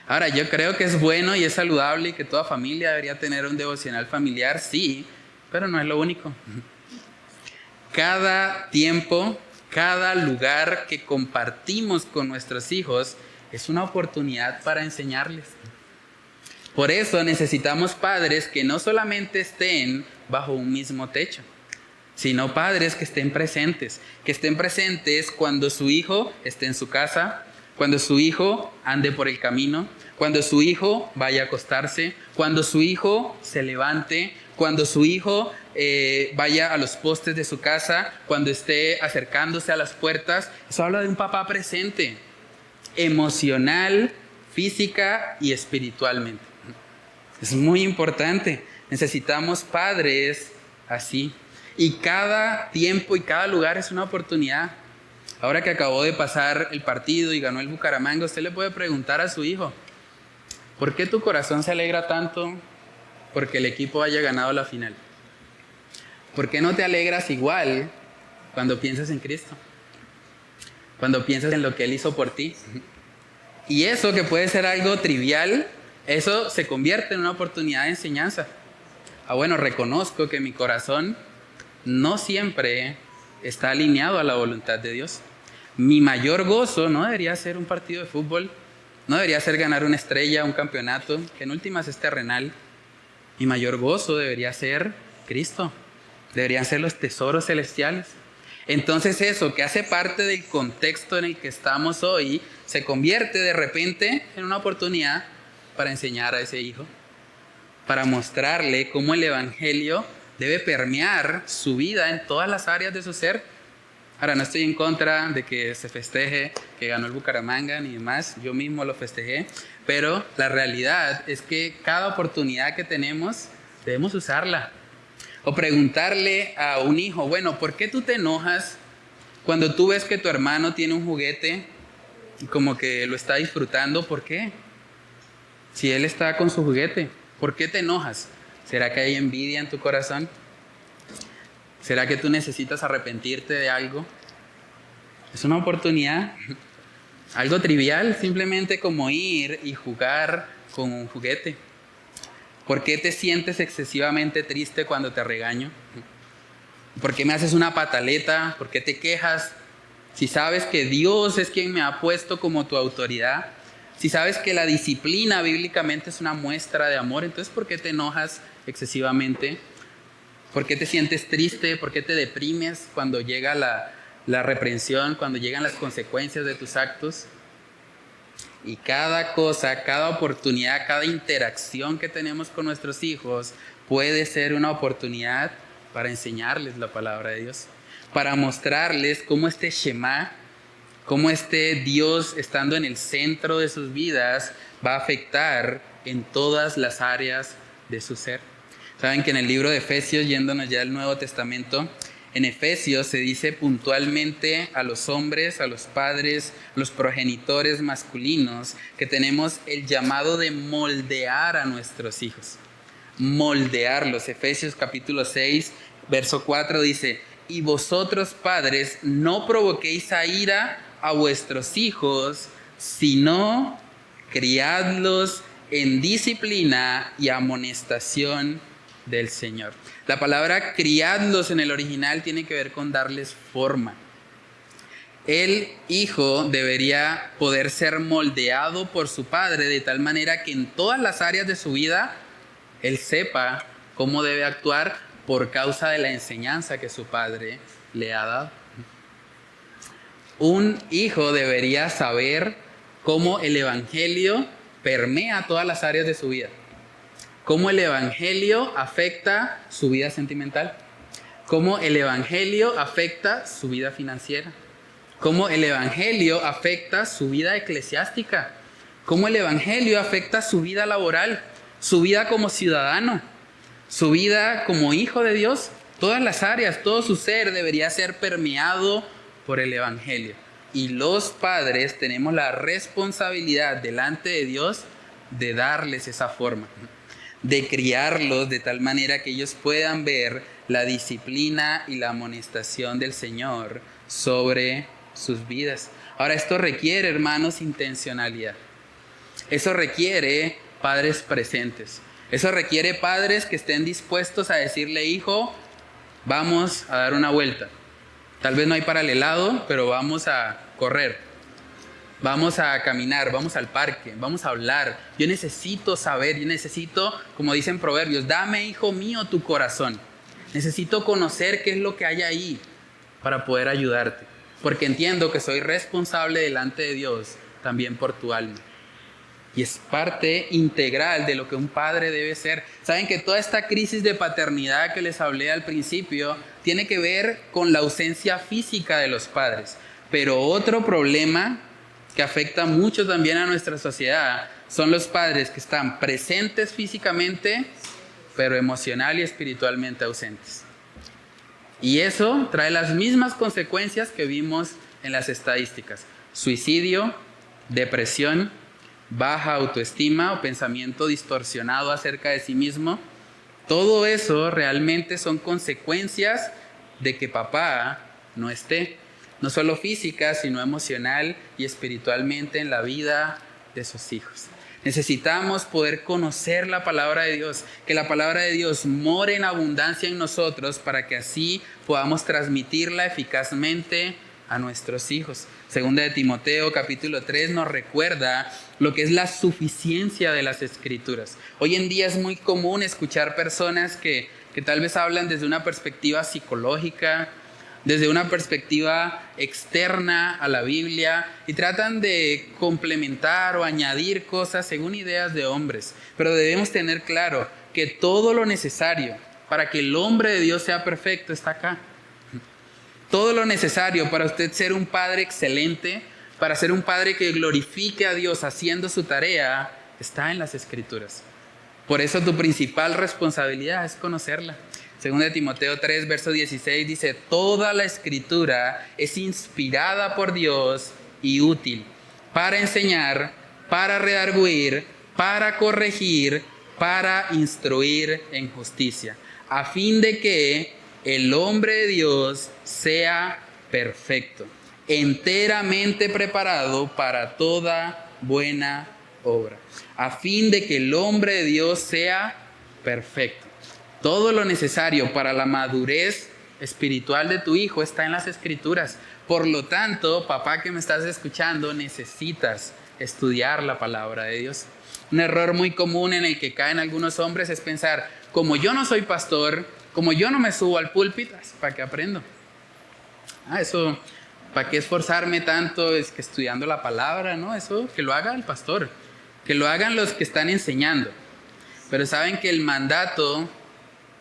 Speaker 1: Ahora, yo creo que es bueno y es saludable y que toda familia debería tener un devocional familiar, sí, pero no es lo único. Cada tiempo, cada lugar que compartimos con nuestros hijos es una oportunidad para enseñarles. Por eso necesitamos padres que no solamente estén bajo un mismo techo, sino padres que estén presentes cuando su hijo esté en su casa, cuando su hijo ande por el camino, cuando su hijo vaya a acostarse, cuando su hijo se levante, cuando su hijo vaya a los postes de su casa, cuando esté acercándose a las puertas. Eso habla de un papá presente, emocional, física y espiritualmente. Es muy importante. Necesitamos padres así. Y cada tiempo y cada lugar es una oportunidad. Ahora que acabó de pasar el partido y ganó el Bucaramanga, usted le puede preguntar a su hijo, ¿por qué tu corazón se alegra tanto porque el equipo haya ganado la final? ¿Por qué no te alegras igual cuando piensas en Cristo? Cuando piensas en lo que Él hizo por ti. Y eso, que puede ser algo trivial, eso se convierte en una oportunidad de enseñanza. Bueno, reconozco que mi corazón no siempre está alineado a la voluntad de Dios. Mi mayor gozo no debería ser un partido de fútbol, no debería ser ganar una estrella, un campeonato, que en últimas es terrenal. Mi mayor gozo debería ser Cristo, deberían ser los tesoros celestiales. Entonces eso, que hace parte del contexto en el que estamos hoy, se convierte de repente en una oportunidad para enseñar a ese hijo, para mostrarle cómo el Evangelio debe permear su vida en todas las áreas de su ser. Ahora, no estoy en contra de que se festeje que ganó el Bucaramanga ni demás, yo mismo lo festejé, pero la realidad es que cada oportunidad que tenemos debemos usarla. O preguntarle a un hijo, bueno, ¿por qué tú te enojas cuando tú ves que tu hermano tiene un juguete y como que lo está disfrutando? ¿Por qué? Si él está con su juguete, ¿por qué te enojas? ¿Será que hay envidia en tu corazón? ¿Será que tú necesitas arrepentirte de algo? Es una oportunidad, algo trivial, simplemente como ir y jugar con un juguete. ¿Por qué te sientes excesivamente triste cuando te regaño? ¿Por qué me haces una pataleta? ¿Por qué te quejas? Si sabes que Dios es quien me ha puesto como tu autoridad, si sabes que la disciplina bíblicamente es una muestra de amor, entonces ¿por qué te enojas excesivamente? ¿Por qué te sientes triste? ¿Por qué te deprimes cuando llega la reprensión, cuando llegan las consecuencias de tus actos? Y cada cosa, cada oportunidad, cada interacción que tenemos con nuestros hijos puede ser una oportunidad para enseñarles la palabra de Dios, para mostrarles cómo este Shema, cómo este Dios estando en el centro de sus vidas va a afectar en todas las áreas de su ser. Saben que en el libro de Efesios, yéndonos ya al Nuevo Testamento, en Efesios se dice puntualmente a los hombres, a los padres, los progenitores masculinos, que tenemos el llamado de moldear a nuestros hijos. Moldearlos. Efesios capítulo 6, verso 4 dice, y vosotros padres no provoquéis a ira a vuestros hijos, sino criadlos en disciplina y amonestación del Señor. La palabra criadlos en el original tiene que ver con darles forma. El hijo debería poder ser moldeado por su padre de tal manera que en todas las áreas de su vida él sepa cómo debe actuar por causa de la enseñanza que su padre le ha dado. Un hijo debería saber cómo el Evangelio permea todas las áreas de su vida. Cómo el Evangelio afecta su vida sentimental, cómo el Evangelio afecta su vida financiera, cómo el Evangelio afecta su vida eclesiástica, cómo el Evangelio afecta su vida laboral, su vida como ciudadano, su vida como hijo de Dios. Todas las áreas, todo su ser debería ser permeado por el Evangelio. Y los padres tenemos la responsabilidad delante de Dios de darles esa forma, de criarlos de tal manera que ellos puedan ver la disciplina y la amonestación del Señor sobre sus vidas. Ahora, esto requiere, hermanos, intencionalidad. Eso requiere padres presentes. Eso requiere padres que estén dispuestos a decirle, hijo, vamos a dar una vuelta. Tal vez no hay para el helado, pero vamos a correr. Vamos a caminar, vamos al parque, vamos a hablar. Yo necesito saber, yo necesito, como dicen proverbios, dame, hijo mío, tu corazón. Necesito conocer qué es lo que hay ahí para poder ayudarte. Porque entiendo que soy responsable delante de Dios también por tu alma. Y es parte integral de lo que un padre debe ser. Saben que toda esta crisis de paternidad que les hablé al principio tiene que ver con la ausencia física de los padres. Pero otro problema que afecta mucho también a nuestra sociedad son los padres que están presentes físicamente, pero emocional y espiritualmente ausentes. Y eso trae las mismas consecuencias que vimos en las estadísticas: suicidio, depresión, baja autoestima o pensamiento distorsionado acerca de sí mismo. Todo eso realmente son consecuencias de que papá no esté, no solo física, sino emocional y espiritualmente en la vida de sus hijos. Necesitamos poder conocer la palabra de Dios, que la palabra de Dios more en abundancia en nosotros para que así podamos transmitirla eficazmente a nuestros hijos. Segunda de Timoteo capítulo 3 nos recuerda lo que es la suficiencia de las Escrituras. Hoy en día es muy común escuchar personas que tal vez hablan desde una perspectiva psicológica, desde una perspectiva externa a la Biblia y tratan de complementar o añadir cosas según ideas de hombres. Pero debemos tener claro que todo lo necesario para que el hombre de Dios sea perfecto está acá. Todo lo necesario para usted ser un padre excelente, para ser un padre que glorifique a Dios haciendo su tarea, está en las Escrituras. Por eso tu principal responsabilidad es conocerla. Segunda de Timoteo 3, verso 16 dice: toda la Escritura es inspirada por Dios y útil para enseñar, para redarguir, para corregir, para instruir en justicia, a fin de que el hombre de Dios sea perfecto, enteramente preparado para toda buena obra. A fin de que el hombre de Dios sea perfecto. Todo lo necesario para la madurez espiritual de tu hijo está en las Escrituras. Por lo tanto, papá que me estás escuchando, necesitas estudiar la palabra de Dios. Un error muy común en el que caen algunos hombres es pensar: como yo no soy pastor, como yo no me subo al púlpito, ¿para qué aprendo? Eso, ¿para qué esforzarme tanto? Es que estudiando la palabra, ¿no? Eso que lo haga el pastor, que lo hagan los que están enseñando. Pero saben que el mandato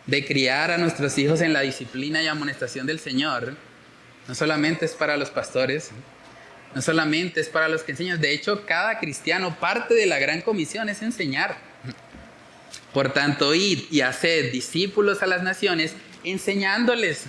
Speaker 1: de criar a nuestros hijos en la disciplina y amonestación del Señor no solamente es para los pastores, no solamente es para los que enseñan. De hecho, cada cristiano, parte de la gran comisión es enseñar. Por tanto, id y haced discípulos a las naciones, enseñándoles,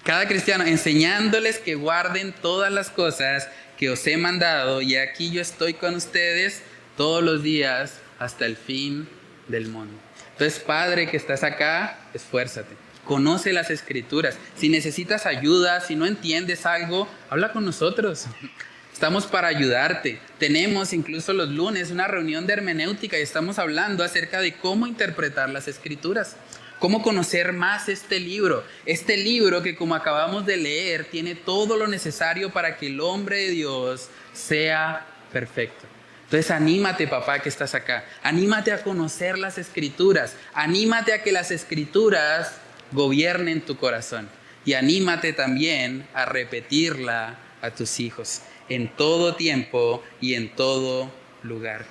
Speaker 1: cada cristiano enseñándoles que guarden todas las cosas que os he mandado, y aquí yo estoy con ustedes todos los días hasta el fin del mundo. Entonces, padre que estás acá, esfuérzate, conoce las Escrituras. Si necesitas ayuda, si no entiendes algo, habla con nosotros. Estamos para ayudarte. Tenemos incluso los lunes una reunión de hermenéutica y estamos hablando acerca de cómo interpretar las Escrituras, cómo conocer más este libro que, como acabamos de leer, tiene todo lo necesario para que el hombre de Dios sea perfecto. Entonces anímate, papá que estás acá, anímate a conocer las Escrituras, anímate a que las Escrituras gobiernen tu corazón y anímate también a repetirla a tus hijos en todo tiempo y en todo lugar.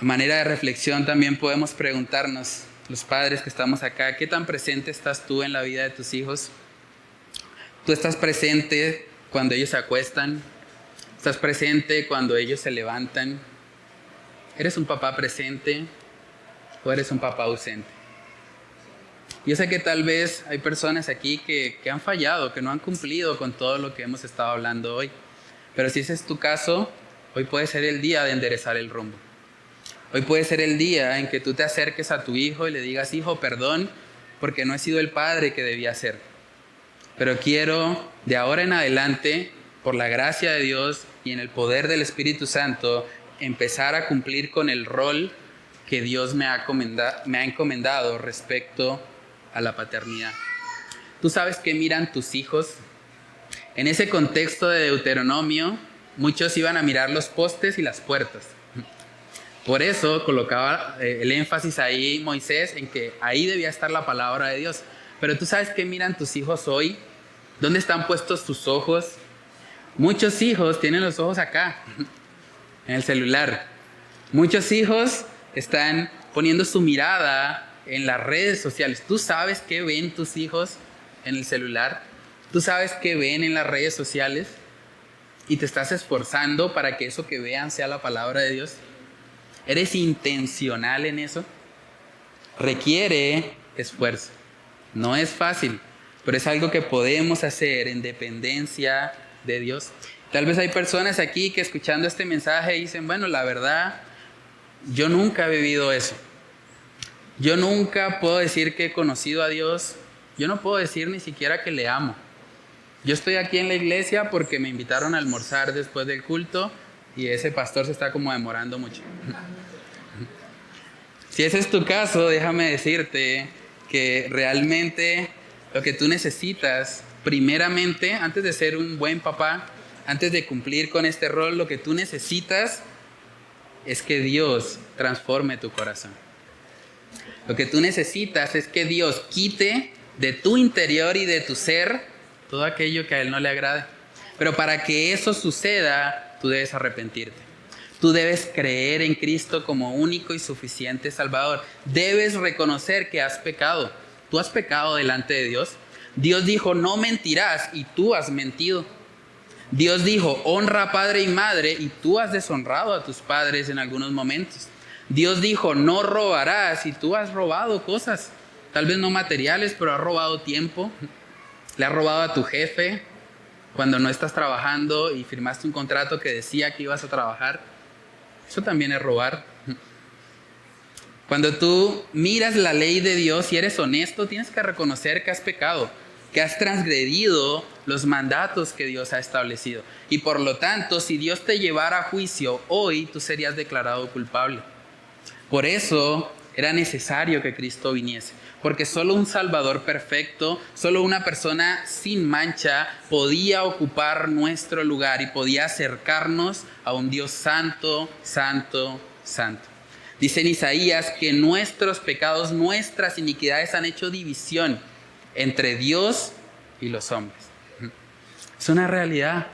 Speaker 1: A manera de reflexión también podemos preguntarnos, los padres que estamos acá, ¿qué tan presente estás tú en la vida de tus hijos? ¿Tú estás presente cuando ellos se acuestan? ¿Estás presente cuando ellos se levantan? ¿Eres un papá presente o eres un papá ausente? Yo sé que tal vez hay personas aquí que han fallado, que no han cumplido con todo lo que hemos estado hablando hoy. Pero si ese es tu caso, hoy puede ser el día de enderezar el rumbo. Hoy puede ser el día en que tú te acerques a tu hijo y le digas: hijo, perdón, porque no he sido el padre que debía ser. Pero quiero, de ahora en adelante, por la gracia de Dios y en el poder del Espíritu Santo, empezar a cumplir con el rol que Dios me ha encomendado respecto a la paternidad. ¿Tú sabes qué miran tus hijos? En ese contexto de Deuteronomio, muchos iban a mirar los postes y las puertas. Por eso colocaba el énfasis ahí Moisés en que ahí debía estar la palabra de Dios. Pero tú sabes qué miran tus hijos hoy, ¿dónde están puestos tus ojos? Muchos hijos tienen los ojos acá, en el celular. Muchos hijos están poniendo su mirada en las redes sociales. ¿Tú sabes qué ven tus hijos en el celular? ¿Tú sabes qué ven en las redes sociales? ¿Y te estás esforzando para que eso que vean sea la palabra de Dios? ¿Eres intencional en eso? Requiere esfuerzo. No es fácil, pero es algo que podemos hacer en dependencia de Dios. Tal vez hay personas aquí que escuchando este mensaje dicen, bueno, la verdad, yo nunca he vivido eso. Yo nunca puedo decir que he conocido a Dios. Yo no puedo decir ni siquiera que le amo. Yo estoy aquí en la iglesia porque me invitaron a almorzar después del culto y ese pastor se está como demorando mucho. Si ese es tu caso, déjame decirte que realmente lo que tú necesitas, primeramente, antes de ser un buen papá, antes de cumplir con este rol, lo que tú necesitas es que Dios transforme tu corazón. Lo que tú necesitas es que Dios quite de tu interior y de tu ser todo aquello que a Él no le agrade. Pero para que eso suceda, tú debes arrepentirte. Tú debes creer en Cristo como único y suficiente Salvador. Debes reconocer que has pecado. Tú has pecado delante de Dios. Dios dijo, no mentirás, y tú has mentido. Dios dijo, honra a padre y madre, y tú has deshonrado a tus padres en algunos momentos. Dios dijo, no robarás, y tú has robado cosas. Tal vez no materiales, pero has robado tiempo. Le has robado a tu jefe cuando no estás trabajando y firmaste un contrato que decía que ibas a trabajar. Eso también es robar. Cuando tú miras la ley de Dios y eres honesto, tienes que reconocer que has pecado, que has transgredido los mandatos que Dios ha establecido. Y por lo tanto, si Dios te llevara a juicio hoy, tú serías declarado culpable. Por eso era necesario que Cristo viniese. Porque solo un Salvador perfecto, solo una persona sin mancha podía ocupar nuestro lugar y podía acercarnos a un Dios santo, santo, santo. Dice en Isaías que nuestros pecados, nuestras iniquidades han hecho división entre Dios y los hombres. Es una realidad.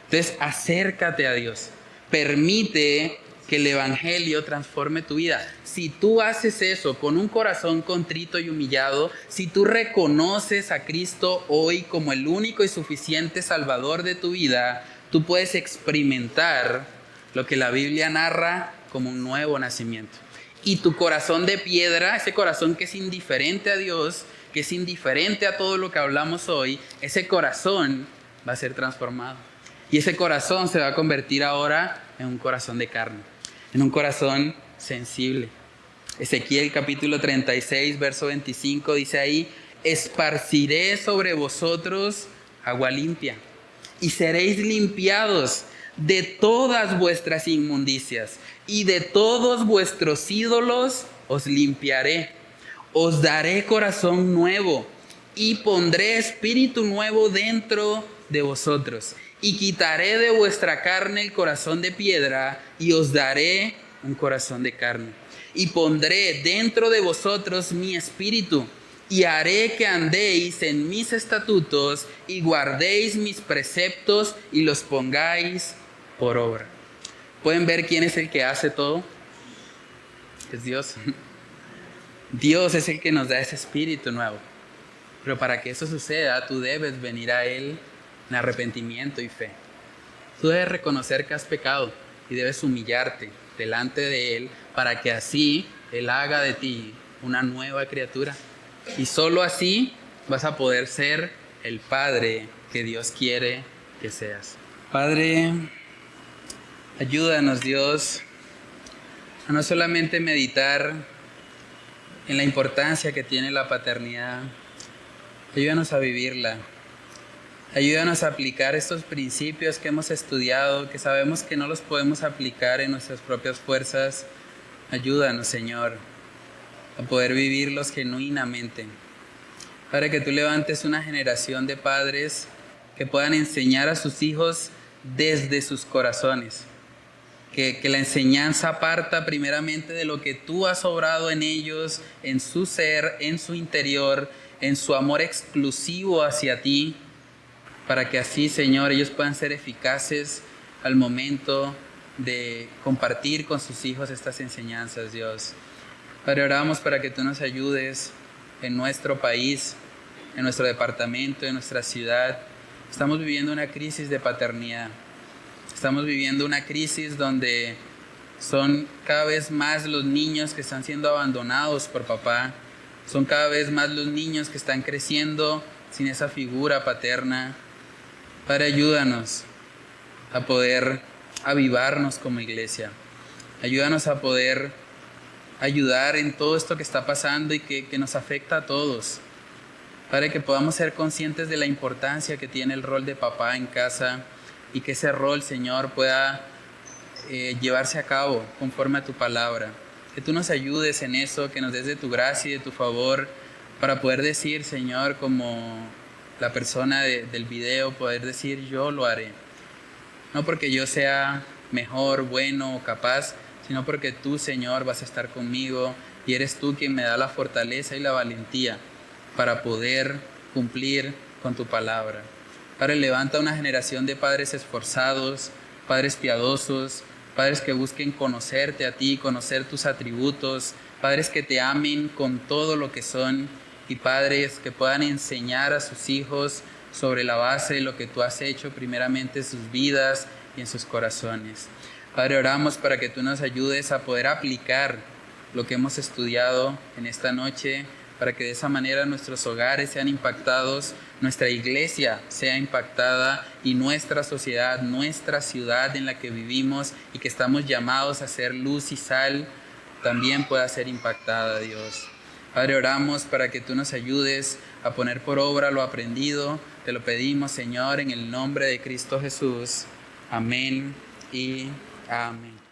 Speaker 1: Entonces, acércate a Dios. Permite que el Evangelio transforme tu vida. Si tú haces eso con un corazón contrito y humillado, si tú reconoces a Cristo hoy como el único y suficiente Salvador de tu vida, tú puedes experimentar lo que la Biblia narra como un nuevo nacimiento. Y tu corazón de piedra, ese corazón que es indiferente a Dios, que es indiferente a todo lo que hablamos hoy, ese corazón va a ser transformado. Y ese corazón se va a convertir ahora en un corazón de carne, en un corazón sensible. Ezequiel capítulo 36, verso 25 dice ahí, esparciré sobre vosotros agua limpia y seréis limpiados de todas vuestras inmundicias y de todos vuestros ídolos os limpiaré. Os daré corazón nuevo y pondré espíritu nuevo dentro de vosotros. Y quitaré de vuestra carne el corazón de piedra y os daré un corazón de carne. Y pondré dentro de vosotros mi espíritu y haré que andéis en mis estatutos y guardéis mis preceptos y los pongáis por obra. ¿Pueden ver quién es el que hace todo? Es Dios. Dios es el que nos da ese espíritu nuevo. Pero para que eso suceda, tú debes venir a Él en arrepentimiento y fe. Tú debes reconocer que has pecado y debes humillarte delante de Él para que así Él haga de ti una nueva criatura. Y solo así vas a poder ser el Padre que Dios quiere que seas. Padre, ayúdanos, Dios, a no solamente meditar en la importancia que tiene la paternidad. Ayúdanos a vivirla. Ayúdanos a aplicar estos principios que hemos estudiado, que sabemos que no los podemos aplicar en nuestras propias fuerzas. Ayúdanos, Señor, a poder vivirlos genuinamente. Para que tú levantes una generación de padres que puedan enseñar a sus hijos desde sus corazones Que la enseñanza parta primeramente de lo que tú has obrado en ellos, en su ser, en su interior, en su amor exclusivo hacia ti, para que así, Señor, ellos puedan ser eficaces al momento de compartir con sus hijos estas enseñanzas, Dios. Padre, oramos para que tú nos ayudes en nuestro país, en nuestro departamento, en nuestra ciudad. Estamos viviendo una crisis de paternidad. Estamos viviendo una crisis donde son cada vez más los niños que están siendo abandonados por papá. Son cada vez más los niños que están creciendo sin esa figura paterna. Padre, ayúdanos a poder avivarnos como iglesia. Ayúdanos a poder ayudar en todo esto que está pasando y que nos afecta a todos. Padre, que podamos ser conscientes de la importancia que tiene el rol de papá en casa y que ese rol, Señor, pueda llevarse a cabo conforme a tu palabra. Que tú nos ayudes en eso, que nos des de tu gracia y de tu favor para poder decir, Señor, como la persona del video, poder decir, yo lo haré. No porque yo sea mejor, bueno o capaz, sino porque tú, Señor, vas a estar conmigo y eres tú quien me da la fortaleza y la valentía para poder cumplir con tu palabra. Padre, levanta una generación de padres esforzados, padres piadosos, padres que busquen conocerte a ti, conocer tus atributos, padres que te amen con todo lo que son y padres que puedan enseñar a sus hijos sobre la base de lo que tú has hecho primeramente en sus vidas y en sus corazones. Padre, oramos para que tú nos ayudes a poder aplicar lo que hemos estudiado en esta noche, para que de esa manera nuestros hogares sean impactados, nuestra iglesia sea impactada y nuestra sociedad, nuestra ciudad en la que vivimos y que estamos llamados a ser luz y sal, también pueda ser impactada, Dios. Padre, oramos para que tú nos ayudes a poner por obra lo aprendido. Te lo pedimos, Señor, en el nombre de Cristo Jesús. Amén y amén.